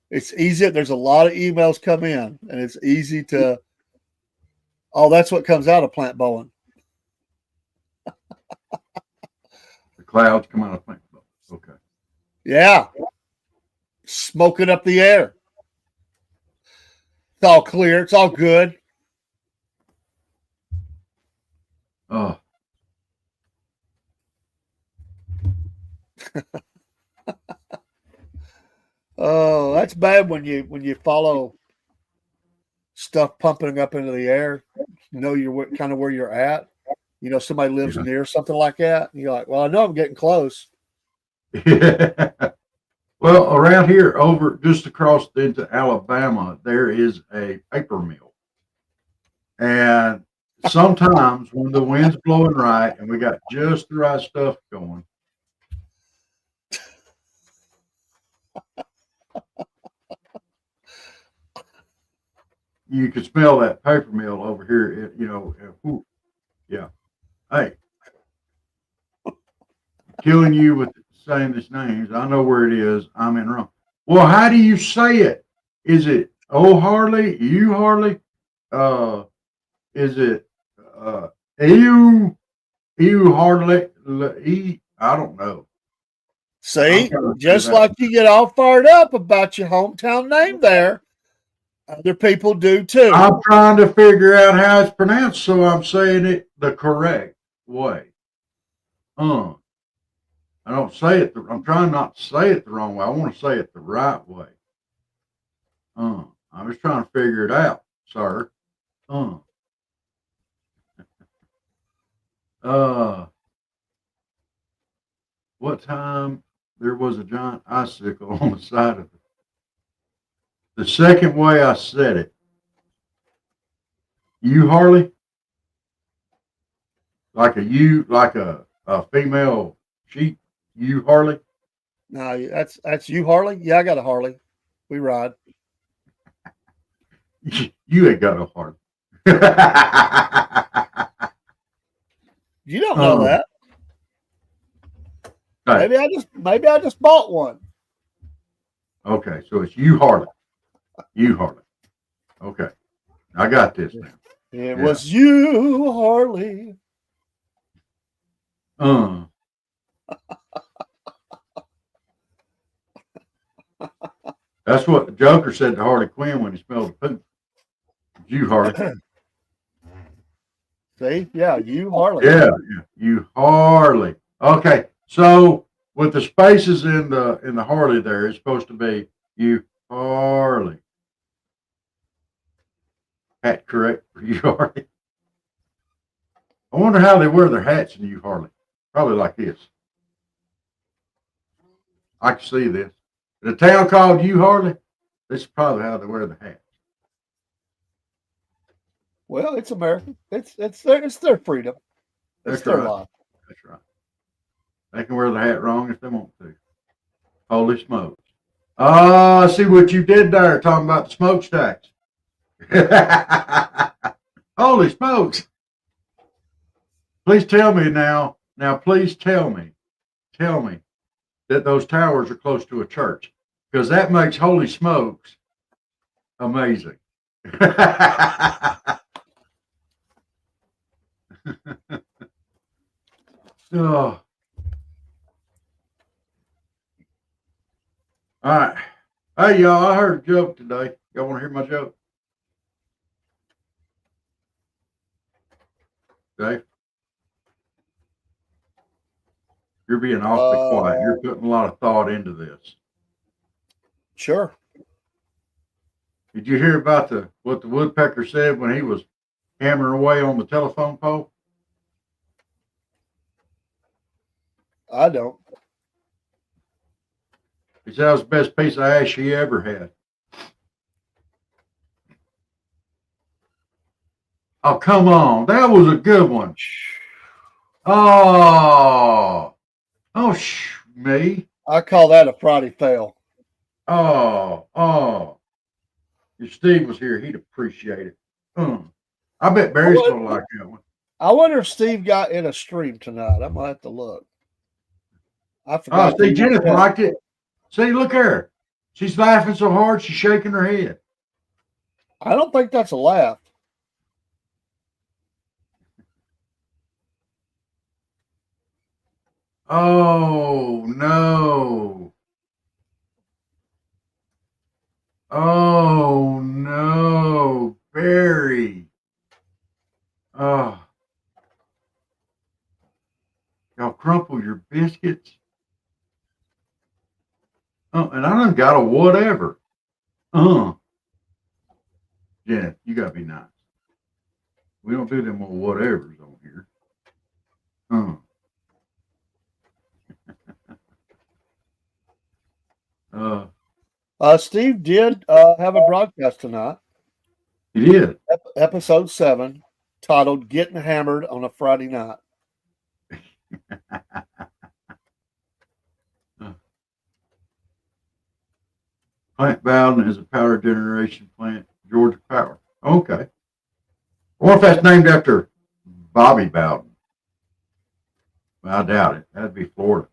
It's easy. There's a lot of emails come in, and it's easy to. Oh, that's what comes out of Plant Bowen. The clouds come out of Plant Bowen. Okay. Yeah. Smoking up the air. It's all clear. It's all good. Oh. Oh, that's bad when you follow stuff pumping up into the air. You know you're kind of where you're at. You know somebody lives near something like that. And you're like, well, I know I'm getting close. Yeah. Well, around here, over just across into Alabama, there is a paper mill, and sometimes when the wind's blowing right and we got just the right stuff going, you can smell that paper mill over here. Yeah. Hey, killing you with saying these names. I know where it is. I'm in wrong. Well, how do you say it? Is it Harley? You Harley? Is it you Harley? I don't know. See, just like you get all fired up about your hometown name there, other people do too. I'm trying to figure out how it's pronounced, so I'm saying it the correct way. I don't say it. I'm trying not to say it the wrong way. I want to say it the right way. I'm just trying to figure it out, sir. What time there was a giant icicle on the side of it? the second way I said it. You Harley? Like a female sheep? You Harley? No, that's you, Harley. Yeah, I got a Harley. We ride. You ain't got no Harley. You don't know that. Hey, Maybe I just bought one. okay, so it's you Harley. You Harley. Okay. I got this now. It was you, Harley. That's what the Joker said to Harley Quinn when he smelled the poop. You Harley. See? Yeah, you, Harley. Yeah, you Harley. Okay, so with the spaces in the Harley there, it's supposed to be you Harley. Hat correct for you Harley. I wonder how they wear their hats in you Harley. Probably like this. I can see this. In a town called you Harley, this is probably how they wear the hats. Well, it's American. It's their freedom. It's That's their right. life. That's right. They can wear the hat wrong if they want to. Holy smokes. Oh, I see what you did there, talking about the smokestacks. Holy smokes. Please tell me now. Now, please tell me that those towers are close to a church, because that makes holy smokes amazing. Oh. All right. Hey, y'all, I heard a joke today. Y'all want to hear my joke? Dave? You're being awfully quiet. You're putting a lot of thought into this. Sure. Did you hear about what the woodpecker said when he was hammering away on the telephone pole? I don't. He said that was the best piece of ash he ever had. Oh, come on. That was a good one. Oh, me. I call that a Friday fail. Oh. If Steve was here, he'd appreciate it. I bet Barry's going to like that one. I wonder if Steve got in a stream tonight. I might have to look. I forgot. Oh, see, Jennifer liked it. See, look at her. She's laughing so hard, she's shaking her head. I don't think that's a laugh. Oh, no. Oh, no. Barry. Oh. Y'all crumple your biscuits. Oh, and I done got a whatever. Yeah, you gotta be nice. We don't do them little whatevers on here. Steve did have a broadcast tonight. He did. Episode 7, titled "Getting Hammered on a Friday Night." Plant Bowden is a power generation plant, Georgia Power. Okay. I wonder if that's named after Bobby Bowden. Well, I doubt it. That'd be Florida.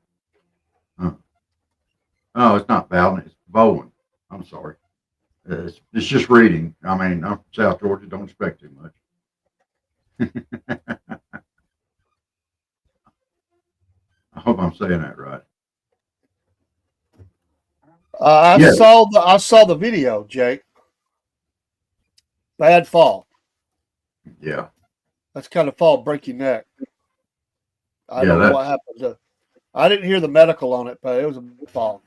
Oh, it's not Bowden. It's Bowen. I'm sorry. It's just reading. I mean, I'm from South Georgia. Don't expect too much. I hope I'm saying that right. I saw the video, Jake. Bad fall. Yeah. That's kind of fall, break your neck. I don't know what happened. I didn't hear the medical on it, but it was a fall.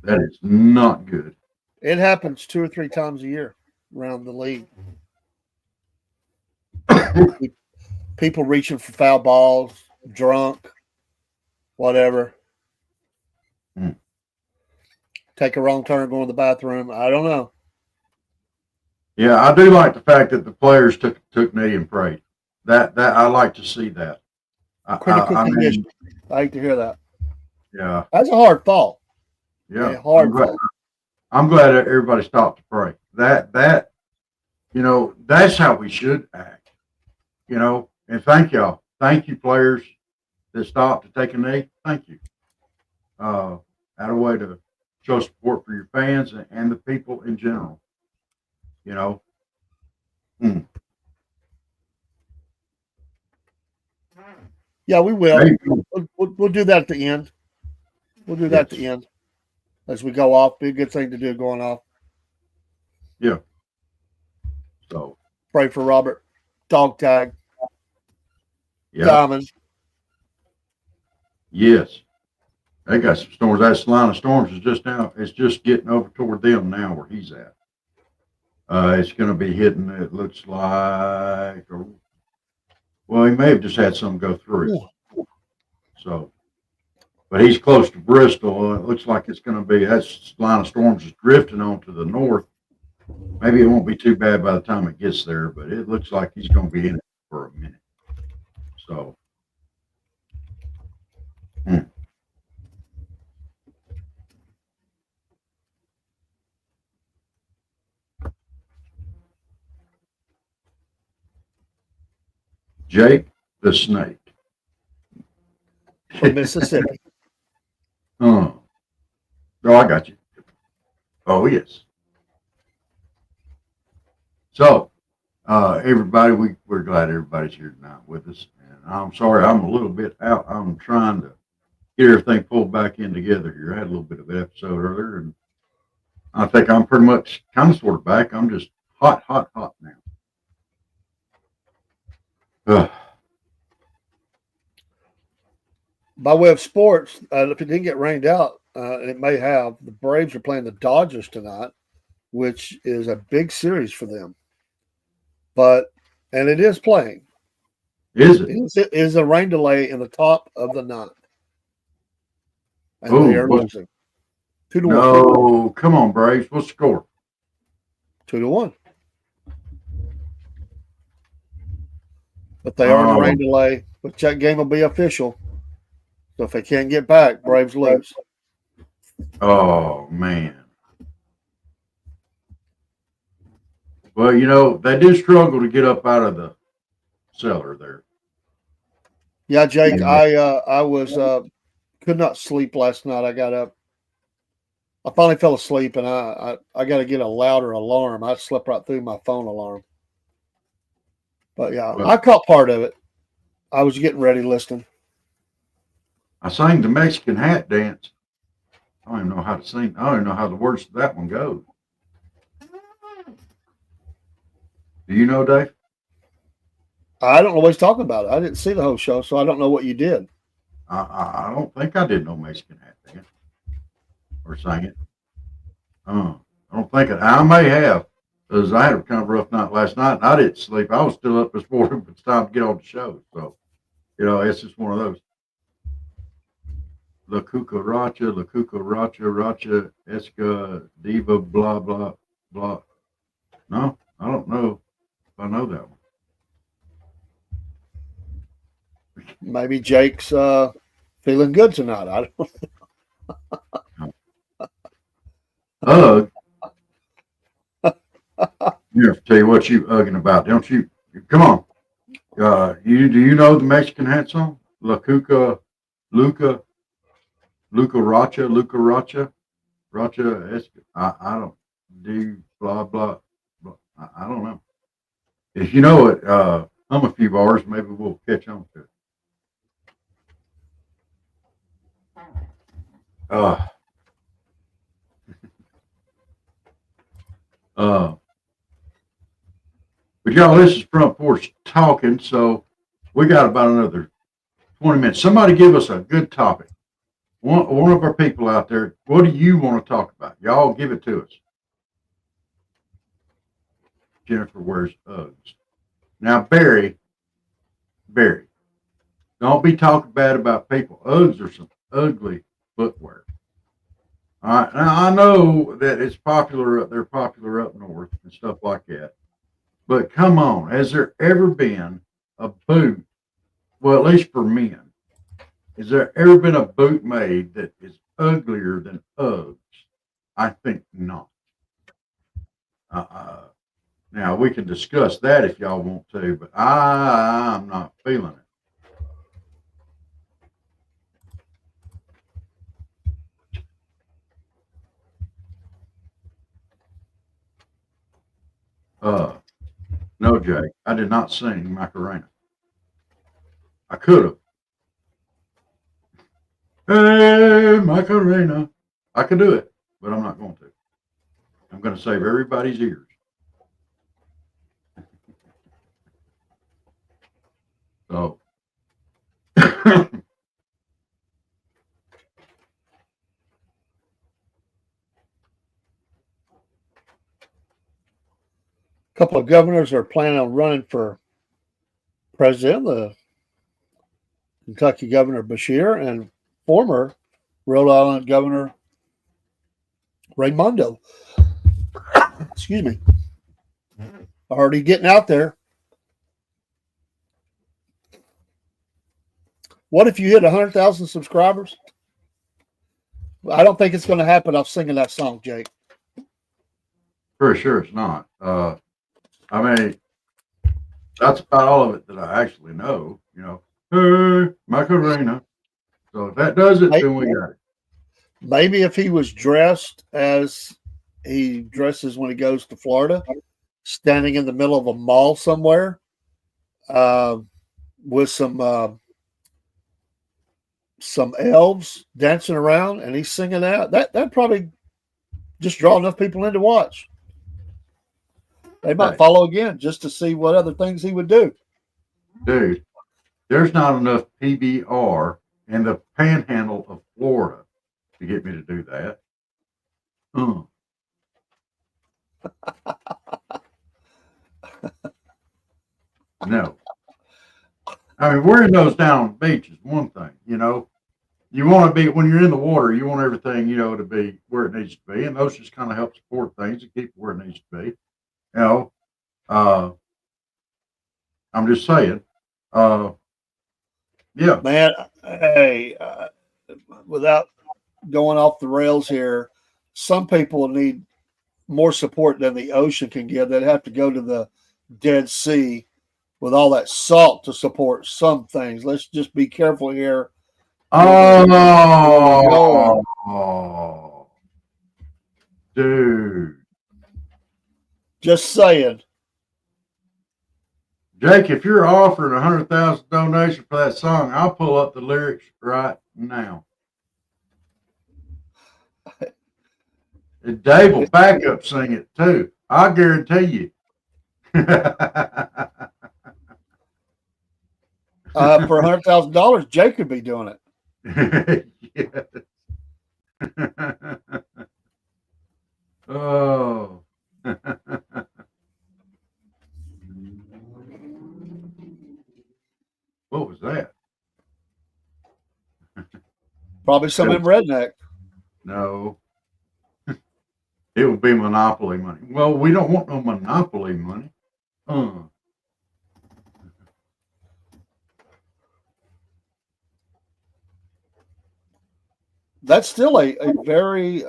That is not good. It happens 2 or 3 times a year around the league. People reaching for foul balls, drunk, whatever. take a wrong turn, go in the bathroom. I don't know. Yeah, I do like the fact that the players took knee and prayed. That I like to see that. Critical I condition. mean, I hate to hear that. yeah, That's a hard fall. yeah. A hard fall. I'm glad that everybody stopped to pray. That that's how we should act. And thank y'all. Thank you, players that stopped to take a knee. Thank you. Out a way to show support for your fans and the people in general. You know. Hmm. Yeah, we will. There you go. We'll do that at the end. We'll do that at the end as we go off. Be a good thing to do going off. Yeah. So pray for Robert. Dog tag. yeah. Diamond. Yes. They got some storms. That line of storms is just now. It's just getting over toward them now where he's at. It's going to be hitting. It looks like. Well, he may have just had some go through. Ooh. So, but he's close to Bristol. It looks like it's going to be. That line of storms is drifting on to the north. Maybe it won't be too bad by the time it gets there, but it looks like he's going to be in it for a minute. So. Jake the Snake. From Mississippi. Oh, I got you. Oh, yes. So, everybody, we're glad everybody's here tonight with us. And I'm sorry I'm a little bit out. I'm trying to get everything pulled back in together here. I had a little bit of an episode earlier, and I think I'm pretty much kind of sort of back. I'm just hot now. By way of sports, if it didn't get rained out, and it may have, the Braves are playing the Dodgers tonight, which is a big series for them. And it is playing. Is it? It is a rain delay in the top of the ninth. And they are losing. 2-1. No, come on, Braves. What's the score? 2-1. But they are in a rain delay. But that game will be official. So if they can't get back, Braves lose. Oh, man. Well, they did struggle to get up out of the cellar there. Yeah, Jake, I was could not sleep last night. I got up. I finally fell asleep, and I got to get a louder alarm. I slept right through my phone alarm. But yeah, I caught part of it. I was getting ready listening. I sang the Mexican hat dance. I don't even know how to sing. I don't even know how the words to that one go. Do you know, Dave? I don't know what he's talking about. I didn't see the whole show, so I don't know what you did. I don't think I did no Mexican hat dance or sang it. I don't think it. I may have, because I had a kind of rough night last night, and I didn't sleep. I was still up this morning, but it's time to get on the show. So, it's just one of those. La cucaracha, racha, esca, diva, blah, blah, blah. No, I don't know if I know that one. Maybe Jake's feeling good tonight. I don't know. You have to tell you what you ugging about, don't you? Come on. Do you know the Mexican hat song? La Cuca, Luca Racha, Esca. I don't do blah, blah, blah. I don't know. If you know it, hum a few bars, maybe we'll catch on to it. But y'all, this is Front Porch Talking, so we got about another 20 minutes. Somebody give us a good topic. One of our people out there, what do you want to talk about? Y'all give it to us. Jennifer wears Uggs. Now, Barry, don't be talking bad about people. Uggs are some ugly footwear. All right. Now I know that it's popular. They're popular up north and stuff like that. But come on, has there ever been a boot? Well, at least for men, has there ever been a boot made that is uglier than Uggs? I think not. Uh, Now we can discuss that if y'all want to, but I'm not feeling it. No, Jake, I did not sing Macarena. I could have. Hey, Macarena. I could do it, but I'm not going to. I'm going to save everybody's ears. So, A couple of governors are planning on running for president. The Kentucky Governor Bashir and former Rhode Island Governor Raimondo. Excuse me. Already getting out there. What if you hit 100,000 subscribers? I don't think it's going to happen off singing that song, Jake. for sure it's not. I mean, that's about all of it that I actually know. Hey, Macarena. So if that does it, then we got it. Maybe if he was dressed as he dresses when he goes to Florida, standing in the middle of a mall somewhere with some elves dancing around, and he's singing that probably just draw enough people in to watch. They might follow again just to see what other things he would do. Dude, there's not enough PBR in the panhandle of Florida to get me to do that. No. I mean, we're in those down beaches, one thing, You want to be, when you're in the water, you want everything, to be where it needs to be. And those just kind of help support things and keep it where it needs to be. I'm just saying. Yeah. Man, hey, without going off the rails here, some people need more support than the ocean can give. They'd have to go to the Dead Sea with all that salt to support some things. Let's just be careful here. Oh, dude. Just saying. Jake, if you're offering 100,000 donation for that song, I'll pull up the lyrics right now. And Dave will back up sing it too. I guarantee you. For $100,000, Jake could be doing it. Yes. Oh. What was that? Probably some of them redneck. No. It would be Monopoly money. Well, we don't want no Monopoly money. That's still a very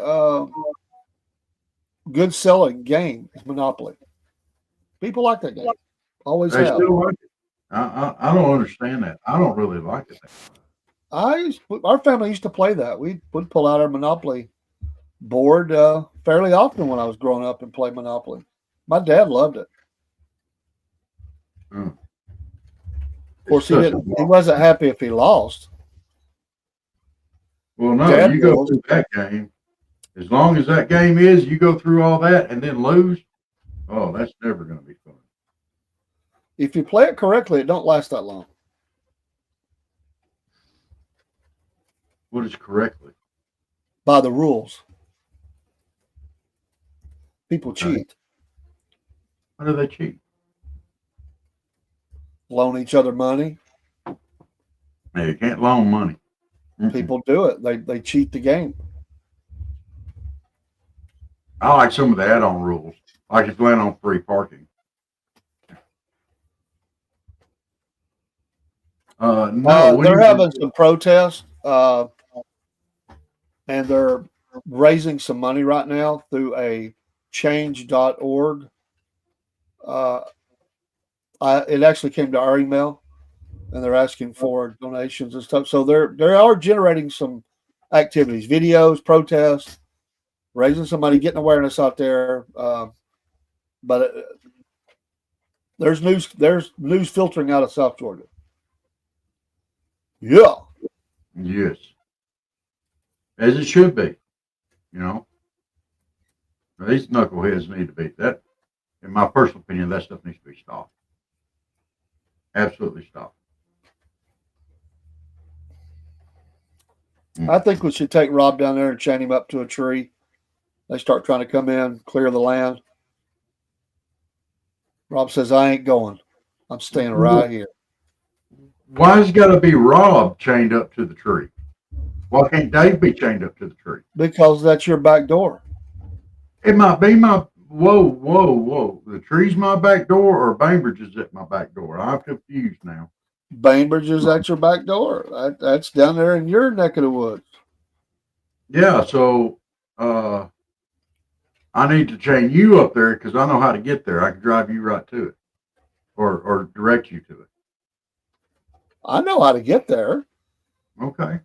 good selling game, is Monopoly. People like that game. Always They have. still like it. I don't understand that. I don't really like it. Our family used to play that. We would pull out our Monopoly board fairly often when I was growing up and play Monopoly. My dad loved it. Of course, he wasn't happy if he lost. Well, no, you go through that game. As long as that game is, you go through all that and then lose. Oh, that's never going to be fun. If you play it correctly, it don't last that long. What is correctly? By the rules. People cheat. How do they cheat? Loan each other money. No, you can't loan money. People do it. They cheat the game. I like some of the add-on rules, like if land on free parking. No, they're having some protests, and they're raising some money right now through a change.org. It actually came to our email, and they're asking for donations and stuff. So they are generating some activities, videos, protests, raising some money, getting awareness out there. But there's news filtering out of South Georgia. Yeah. Yes, as it should be. You know, these knuckleheads need to be that. In my personal opinion, that stuff needs to be stopped. Absolutely stopped. I think we should take Rob down there and chain him up to a tree. They start trying to come in, clear the land. Rob says, I ain't going. I'm staying right here. Why has it got to be Rob chained up to the tree? Why can't Dave be chained up to the tree? Because that's your back door. It might be my whoa. The tree's my back door, or Bainbridge is at my back door. I'm confused now. Bainbridge is at your back door. That's down there in your neck of the woods. Yeah, so I need to chain you up there because I know how to get there. I can drive you right to it, or direct you to it. I know how to get there. Okay.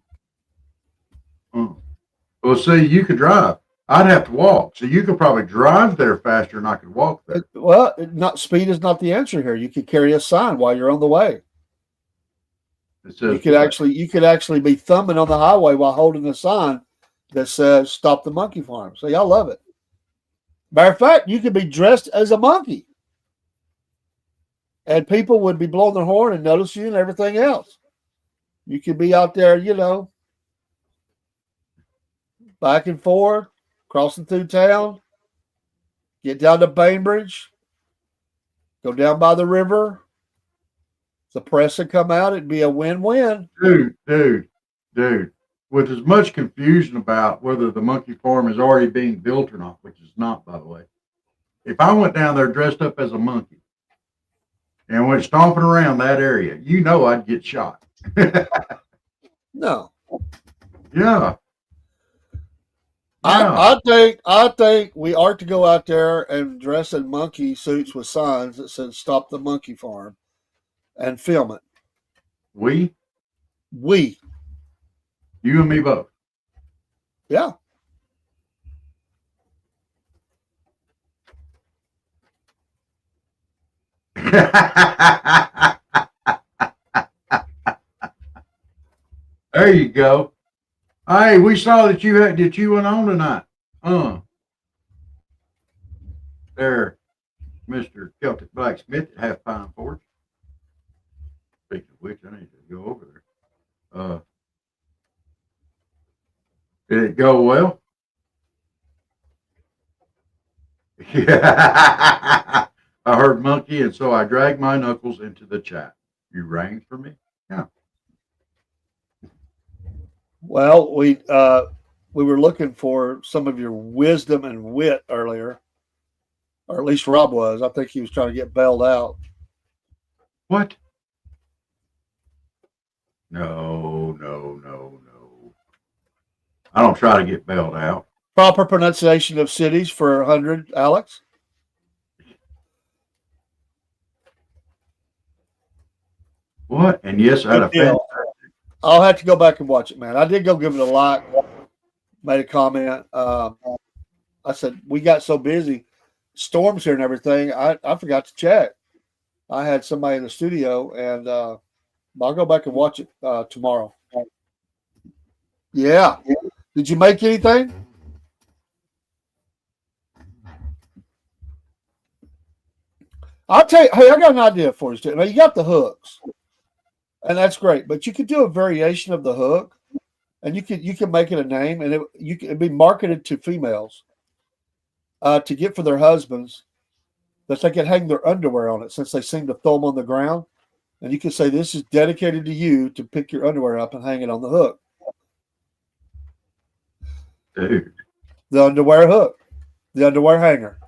Well, see, you could drive. I'd have to walk. So you could probably drive there faster than I could walk there. Well, not speed is not the answer here. You could carry a sign while you're on the way. You could actually be thumbing on the highway while holding a sign that says "Stop the Monkey Farm." So y'all love it. Matter of fact, you could be dressed as a monkey, and people would be blowing their horn and notice you and everything else. You could be out there, back and forth, crossing through town, get down to Bainbridge, go down by the river. The press would come out. It'd be a win-win. Dude. With as much confusion about whether the monkey farm is already being built or not, which is not, by the way. If I went down there dressed up as a monkey and went stomping around that area, I'd get shot. No. Yeah. I think we are to go out there and dress in monkey suits with signs that says "Stop the Monkey Farm" and film it. We? You and me both. Yeah. There you go. Hey, we saw that you went on tonight. There, Mr. Celtic Blacksmith at Half Pine Porch. Speaking of which, I need to go over there. Did it go well? Yeah. I heard monkey, and so I dragged my knuckles into the chat. You rang for me? Yeah. Well, we were looking for some of your wisdom and wit earlier, or at least Rob was. I think he was trying to get bailed out. What? No. I don't try to get bailed out. Proper pronunciation of cities for 100, Alex? What? And yes, I had a fan. I'll have to go back and watch it, man. I did go give it a like, made a comment. I said, we got so busy, storms here and everything, I forgot to check. I had somebody in the studio, and I'll go back and watch it tomorrow. Yeah. Did you make anything? I'll tell you, hey, I got an idea for you, Steve. Now, you got the hooks, and that's great, but you could do a variation of the hook, and you can make it a name, and it'd be marketed to females to get for their husbands, that they can hang their underwear on it, since they seem to throw them on the ground. And you can say, this is dedicated to you, to pick your underwear up and hang it on the hook. Dude. The underwear hook. The underwear hanger.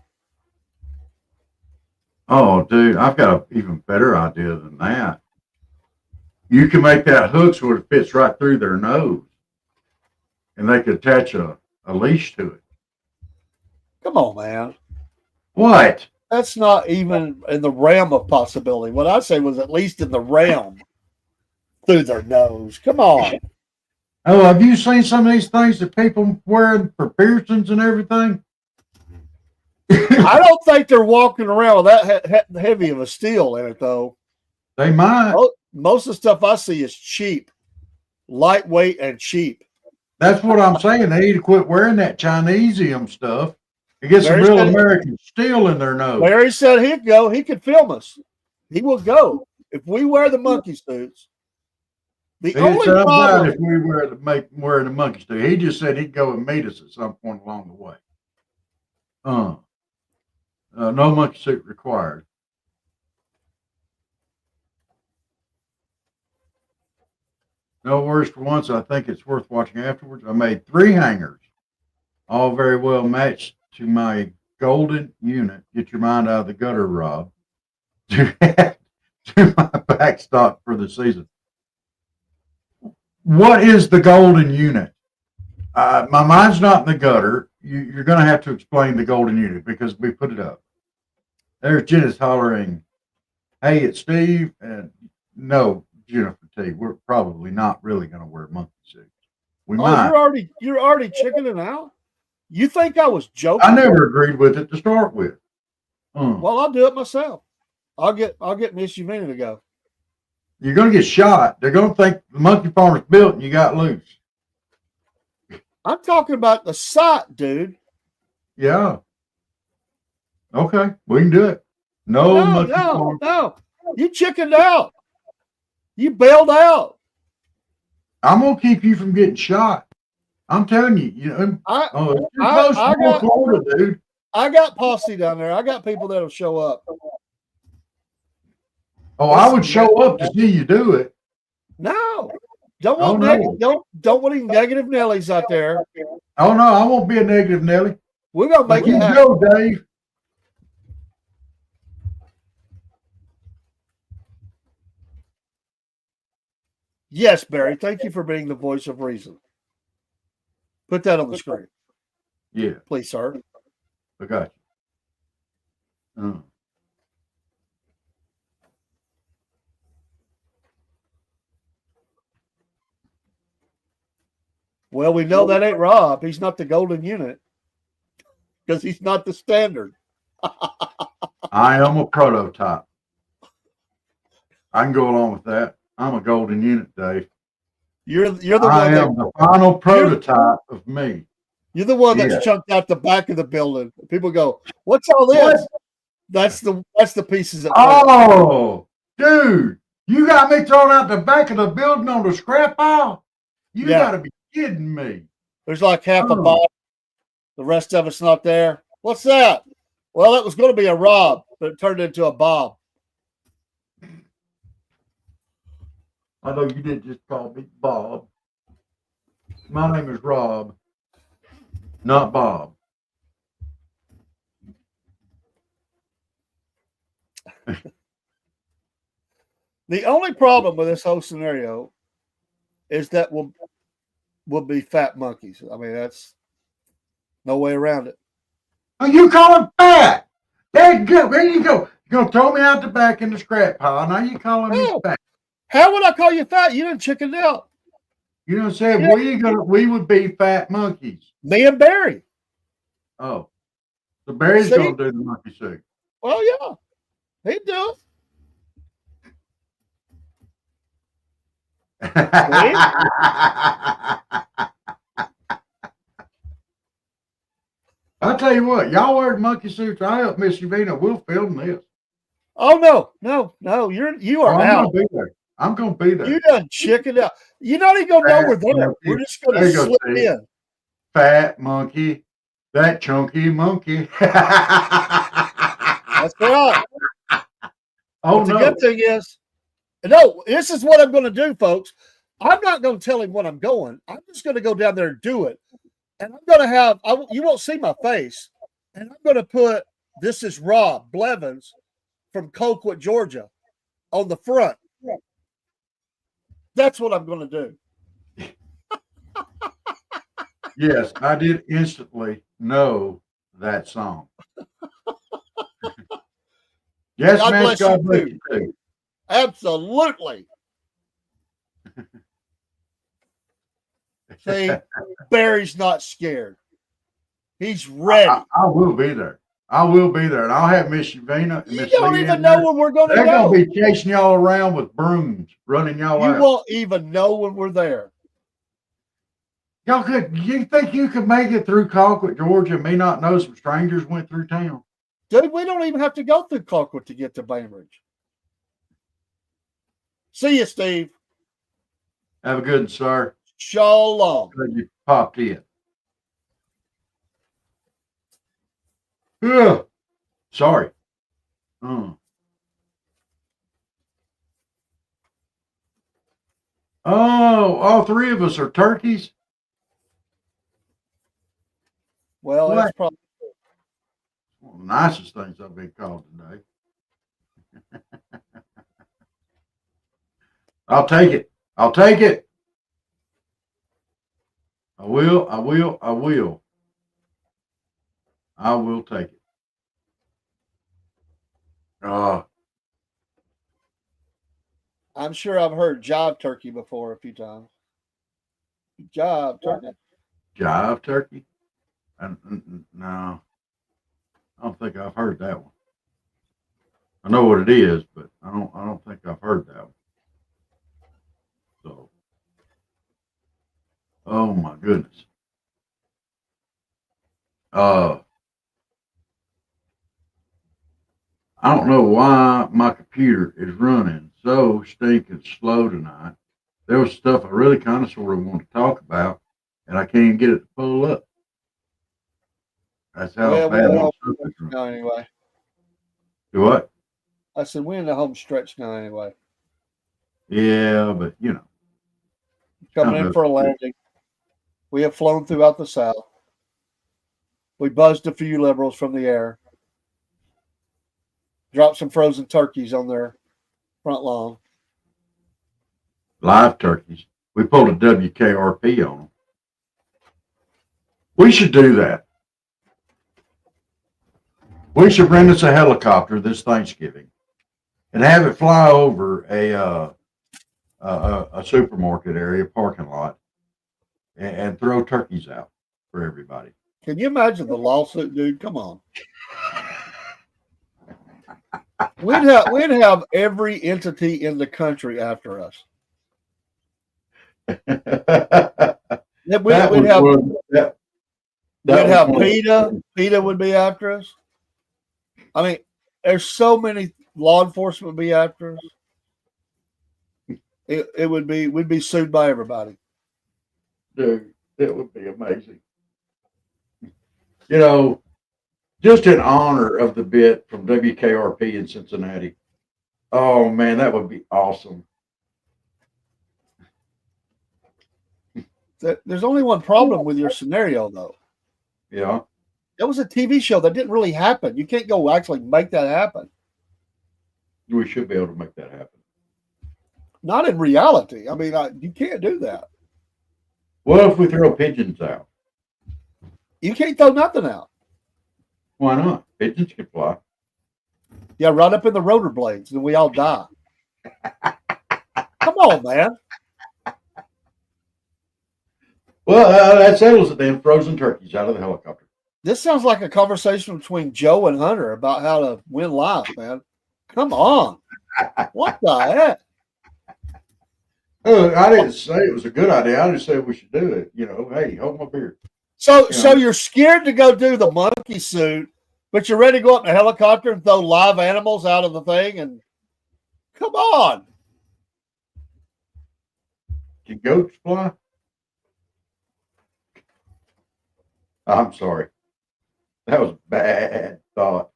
Oh, dude, I've got an even better idea than that. You can make that hook so it fits right through their nose, and they could attach a leash to it. Come on, man. What? That's not even in the realm of possibility. What I say was at least in the realm through their nose. Come on. Oh, have you seen some of these things that people wearing for piercings and everything? I don't think they're walking around with that heavy of a steel in it, though. They might. Most of the stuff I see is cheap, lightweight, and cheap. That's what I'm saying. They need to quit wearing that Chinesium stuff and get some real American steel in their nose. Larry said he'd go. He could film us. He will go if we wear the monkey suits. The only problem if we wear the monkey suit. He just said he'd go and meet us at some point along the way. No monkey suit required. No worries for once. I think it's worth watching afterwards. I made 3 hangers, all very well matched to my golden unit. Get your mind out of the gutter, Rob. To my backstop for the season. What is the golden unit? My mind's not in the gutter. You're going to have to explain the golden unit because we put it up. There's Jenna's hollering, "Hey, it's Steve." And no, Jennifer T, we're probably not really going to wear monkey suits. We might. You're already chickening out? You think I was joking? I never agreed with it to start with. Well, I'll do it myself. I'll get Miss Yuvina to go. You're going to get shot. They're going to think the monkey farm is built and you got loose. I'm talking about the site, dude. Yeah. Okay, we can do it. No. You chickened out. You bailed out. I'm gonna keep you from getting shot. I'm telling you. Florida, dude. I got posse down there. I got people that'll show up. Oh, I would show up to see you do it. No, don't want any negative Nellies out there. Oh no, I won't be a negative Nelly. We're gonna make it happen. Go, Dave. Yes, Barry. Thank you for being the voice of reason. Put that on the screen. Yeah. Please, sir. I got you. Well, we know that ain't Rob. He's not the golden unit because he's not the standard. I am a prototype. I can go along with that. I'm a golden unit, Dave. You're the one. I am the final prototype of me. You're the one that's chunked out the back of the building. People go, "What's all this?" That's the pieces that. Oh, dude, you got me thrown out the back of the building on the scrap pile. You got to be kidding me. There's like half a bob. The rest of it's not there. What's that? Well, that was going to be a Rob, but it turned into a Bob. I know you didn't just call me Bob. My name is Rob, not Bob. The only problem with this whole scenario is that we'll be fat monkeys. I mean, that's no way around it. Oh, you call him fat? There you go. You're going to throw me out the back in the scrap pile. Now you calling me fat. How would I call you fat? You done chickened out. You know, said we would be fat monkeys. Me and Barry. Oh, so Barry's going to do the monkey suit. Well, yeah, he'd do it. I'll tell you what, y'all wear the monkey suits. I help Miss Yuvina. We'll film this. Oh no! You are out. I'm gonna be there. You done chickened out. You're not even gonna know we're there. Monkey. We're just gonna slip in. Fat monkey, that chunky monkey. That's right. Oh, the good thing is, no, this is what I'm going to do, folks. I'm not going to tell him when I'm going. I'm just going to go down there and do it. And I'm going to have, you won't see my face, And I'm going to put "This is Rob Blevins from Colquitt, Georgia" on the front. That's what I'm going to do. Yes, I did instantly know that song. Yes, God man. bless God you, bless too. you too. Absolutely. See, Barry's not scared. He's ready. I will be there. I will be there, and I'll have Miss Yvina and You Miss don't Lee even in know there. when we're going to They're go. gonna be chasing y'all around with brooms, running y'all You out. won't even know when we're there. Y'all could. You think you could make it through Colquitt, Georgia, and me not know some strangers went through town? Dude, we don't even have to go through Colquitt to get to Bainbridge. See you, Steve. Have a good one, sir. Shalom. Glad you popped in. Yeah. Sorry. Oh, all three of us are turkeys. Well, What? that's probably One of the nicest things I've been called today. I'll take it. I'll take it. I will. I will. I will. I will take it. I'm sure I've heard jive turkey before a few times. Jive turkey. Jive turkey? No, I don't think I've heard that one. I know what it is, but I don't think I've heard that one. So, oh my goodness. I don't know why my computer is running so stinking slow tonight. There was stuff I really kind of sort of want to talk about, and I can't even get it to pull up. That's how bad my stuff is running. Now anyway. Do what? I said we're in the home stretch now anyway. Yeah, but you know. Coming in for a landing. We have flown throughout the South. We buzzed a few liberals from the air. Dropped some frozen turkeys on their front lawn. Live turkeys. We pulled a WKRP on them. We should do that. We should rent us a helicopter this Thanksgiving and have it fly over a supermarket area parking lot and throw turkeys out for everybody. Can you imagine the lawsuit, dude? Come on. We'd have every entity in the country after us. We'd have PETA. PETA would be after us. I mean, there's so many law enforcement would be after us. We'd be sued by everybody. Dude, it would be amazing. You know, just in honor of the bit from WKRP in Cincinnati. Oh man, that would be awesome. There's only one problem with your scenario, though. Yeah. That was a TV show that didn't really happen. You can't go actually make that happen. We should be able to make that happen. Not in reality. I mean, you can't do that. What if we throw pigeons out? You can't throw nothing out. Why not? Pigeons can fly. Yeah, right up in the rotor blades, and we all die. Come on, man. Well, that settles it then. Frozen turkeys out of the helicopter. This sounds like a conversation between Joe and Hunter about how to win life, man. Come on. What the heck? Oh, I didn't say it was a good idea. I just said we should do it. You know, hey, hold my beer. So you're scared to go do the monkey suit, but you're ready to go up in a helicopter and throw live animals out of the thing? And come on. Can goats fly? I'm sorry. That was a bad thought.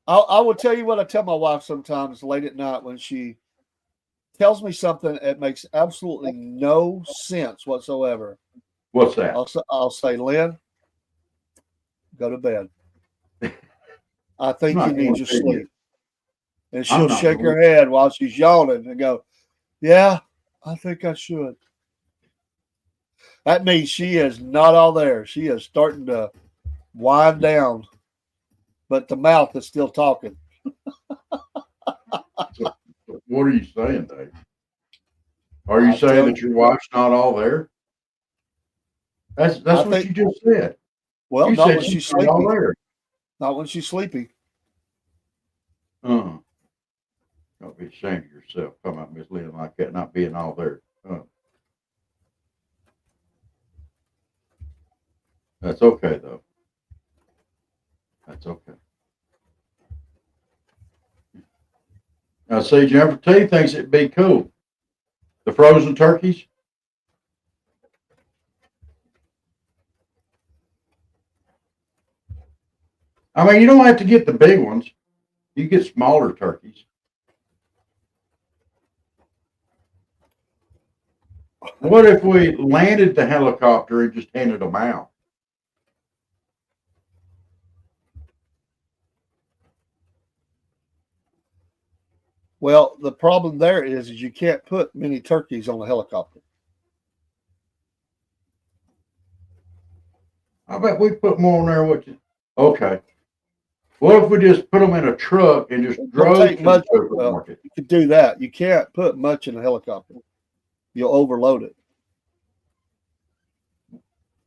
I will tell you what I tell my wife sometimes late at night when she tells me something that makes absolutely no sense whatsoever. What's that? I'll say, Lynn, go to bed. I think I'm you not need going your to bed sleep. And I'm she'll not shake going her head while she's yawning and go, yeah, I think I should. That means she is not all there. She is starting to wind down, but the mouth is still talking. What are you saying, Dave? Are you I'm saying telling that your wife's not all there? That's I what think- you just said. Well, You not said when she's not all sleepy. there. Not when she's sleepy. Don't be ashamed of yourself. Come out, Miss Lynn, like that, not being all there. That's okay, though. That's okay. Now, see, Jennifer T thinks it'd be cool. The frozen turkeys. I mean, you don't have to get the big ones. You get smaller turkeys. What if we landed the helicopter and just handed them out? Well, the problem there is you can't put many turkeys on a helicopter. I bet we put more on there. Okay. What if we just put them in a truck and just drove take to much- the supermarket? You could do that. You can't put much in a helicopter. You'll overload it.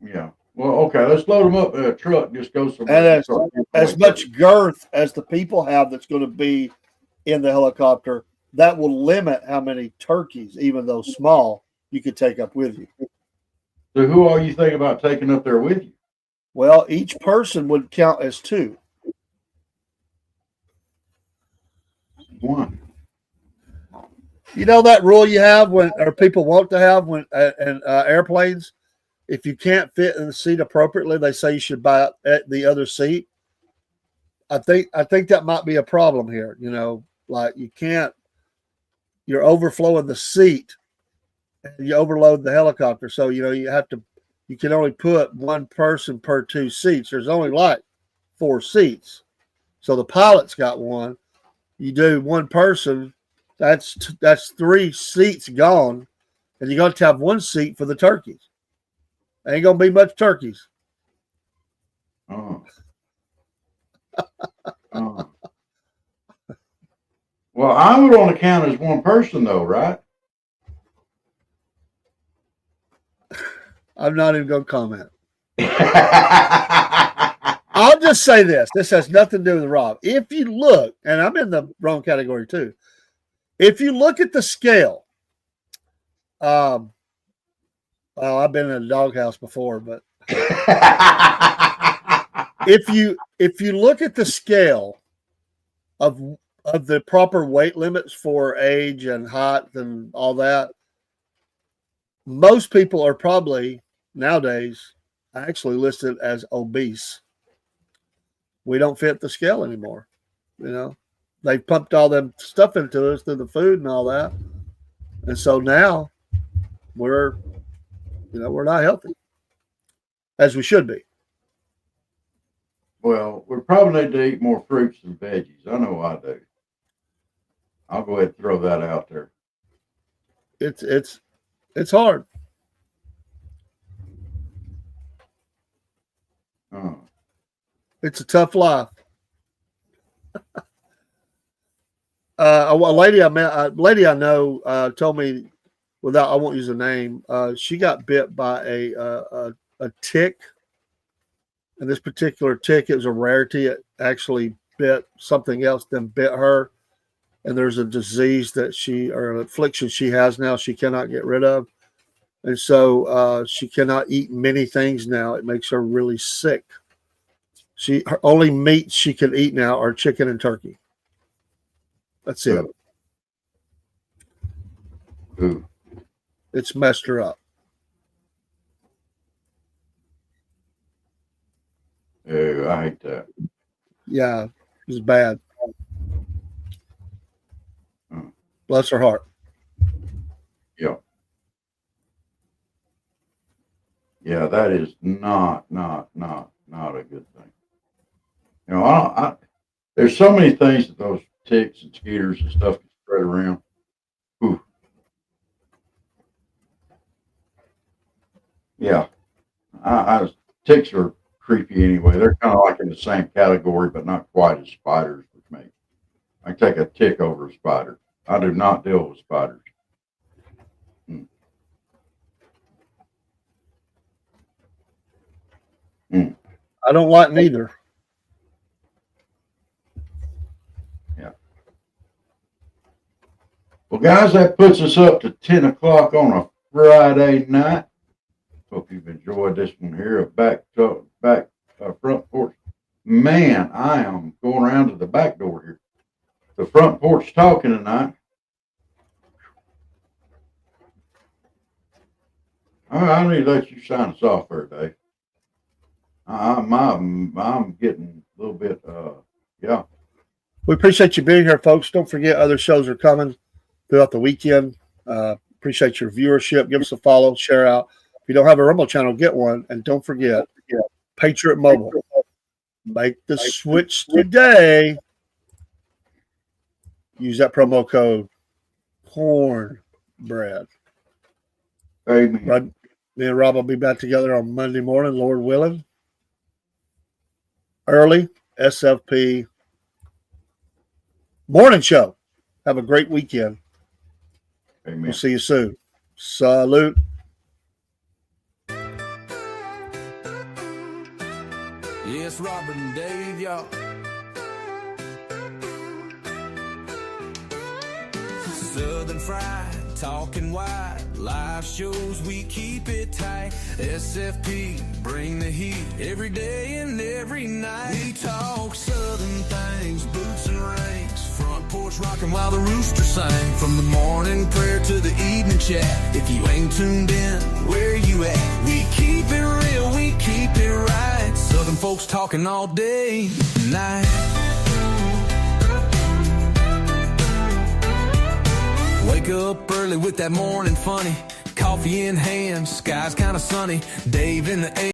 Yeah. Well, okay. Let's load them up in a truck and just go somewhere. And Start giving as away much girth as the people have that's going to be in the helicopter, that will limit how many turkeys, even though small, you could take up with you. So who are you thinking about taking up there with you? Well, each person would count as two. One. You know that rule you have when, or people want to have when in airplanes, if you can't fit in the seat appropriately, they say you should buy at the other seat. I think that might be a problem here. You know, like you're overflowing the seat, and you overload the helicopter. So you can only put one person per two seats. There's only like 4 seats, so the pilot's got one. You do one person, that's 3 seats gone, and you're going to have 1 seat for the turkeys. Ain't going to be much turkeys. Oh. Oh. Well, I would only count as one person, though, right? I'm not even going to comment. I'll just say this. This has nothing to do with Rob. If you look, and I'm in the wrong category too. If you look at the scale, well, I've been in a doghouse before, but if you look at the scale of the proper weight limits for age and height and all that, most people are probably nowadays actually listed as obese. We don't fit the scale anymore. You know, they pumped all them stuff into us through the food and all that, and so now we're not healthy as we should be. Well, we probably need to eat more fruits and veggies. I know I do. I'll go ahead and throw that out there. It's hard. Oh. It's a tough life. A lady I know told me, I won't use a name. She got bit by a tick, and this particular tick, it was a rarity. It actually bit something else, then bit her. And there's a disease or an affliction she has now she cannot get rid of, and so she cannot eat many things now. It makes her really sick. Her only meat she can eat now are chicken and turkey. That's it. Ooh. It's messed her up. Ew, I hate that. Yeah, it's bad. Bless her heart. Yeah. Yeah, that is not a good thing. You know, there's so many things that those ticks and skeeters and stuff can spread around. Whew. Yeah, ticks are creepy anyway. They're kind of like in the same category, but not quite as spiders with me. I take a tick over a spider. I do not deal with spiders. I don't like neither. Yeah. Well, guys, that puts us up to 10 o'clock on a Friday night. Hope you've enjoyed this one here at front porch. Man, I am going around to the back door here. The front porch talking tonight. I need to let you sign us off there, Dave. I'm getting a little bit, yeah. We appreciate you being here, folks. Don't forget other shows are coming throughout the weekend. Appreciate your viewership. Give us a follow, share out. If you don't have a Rumble channel, get one. And don't forget, Patriot Mobile. Make the switch today. Use that promo code Cornbread. Amen. Me and Rob will be back together on Monday morning, Lord willing. Early SFP morning show. Have a great weekend. Amen. We'll see you soon. Salute. Yes, Robert and Dave, y'all. Southern Fried, talking wide, live shows, we keep it tight. SFP, bring the heat, every day and every night. We talk Southern things, boots and rings, front porch rocking while the rooster sing. From the morning prayer to the evening chat, if you ain't tuned in, where you at? We keep it real, we keep it right. Southern folks talking all day and night. Wake up early with that morning funny, coffee in hand, skies kinda sunny, Dave in the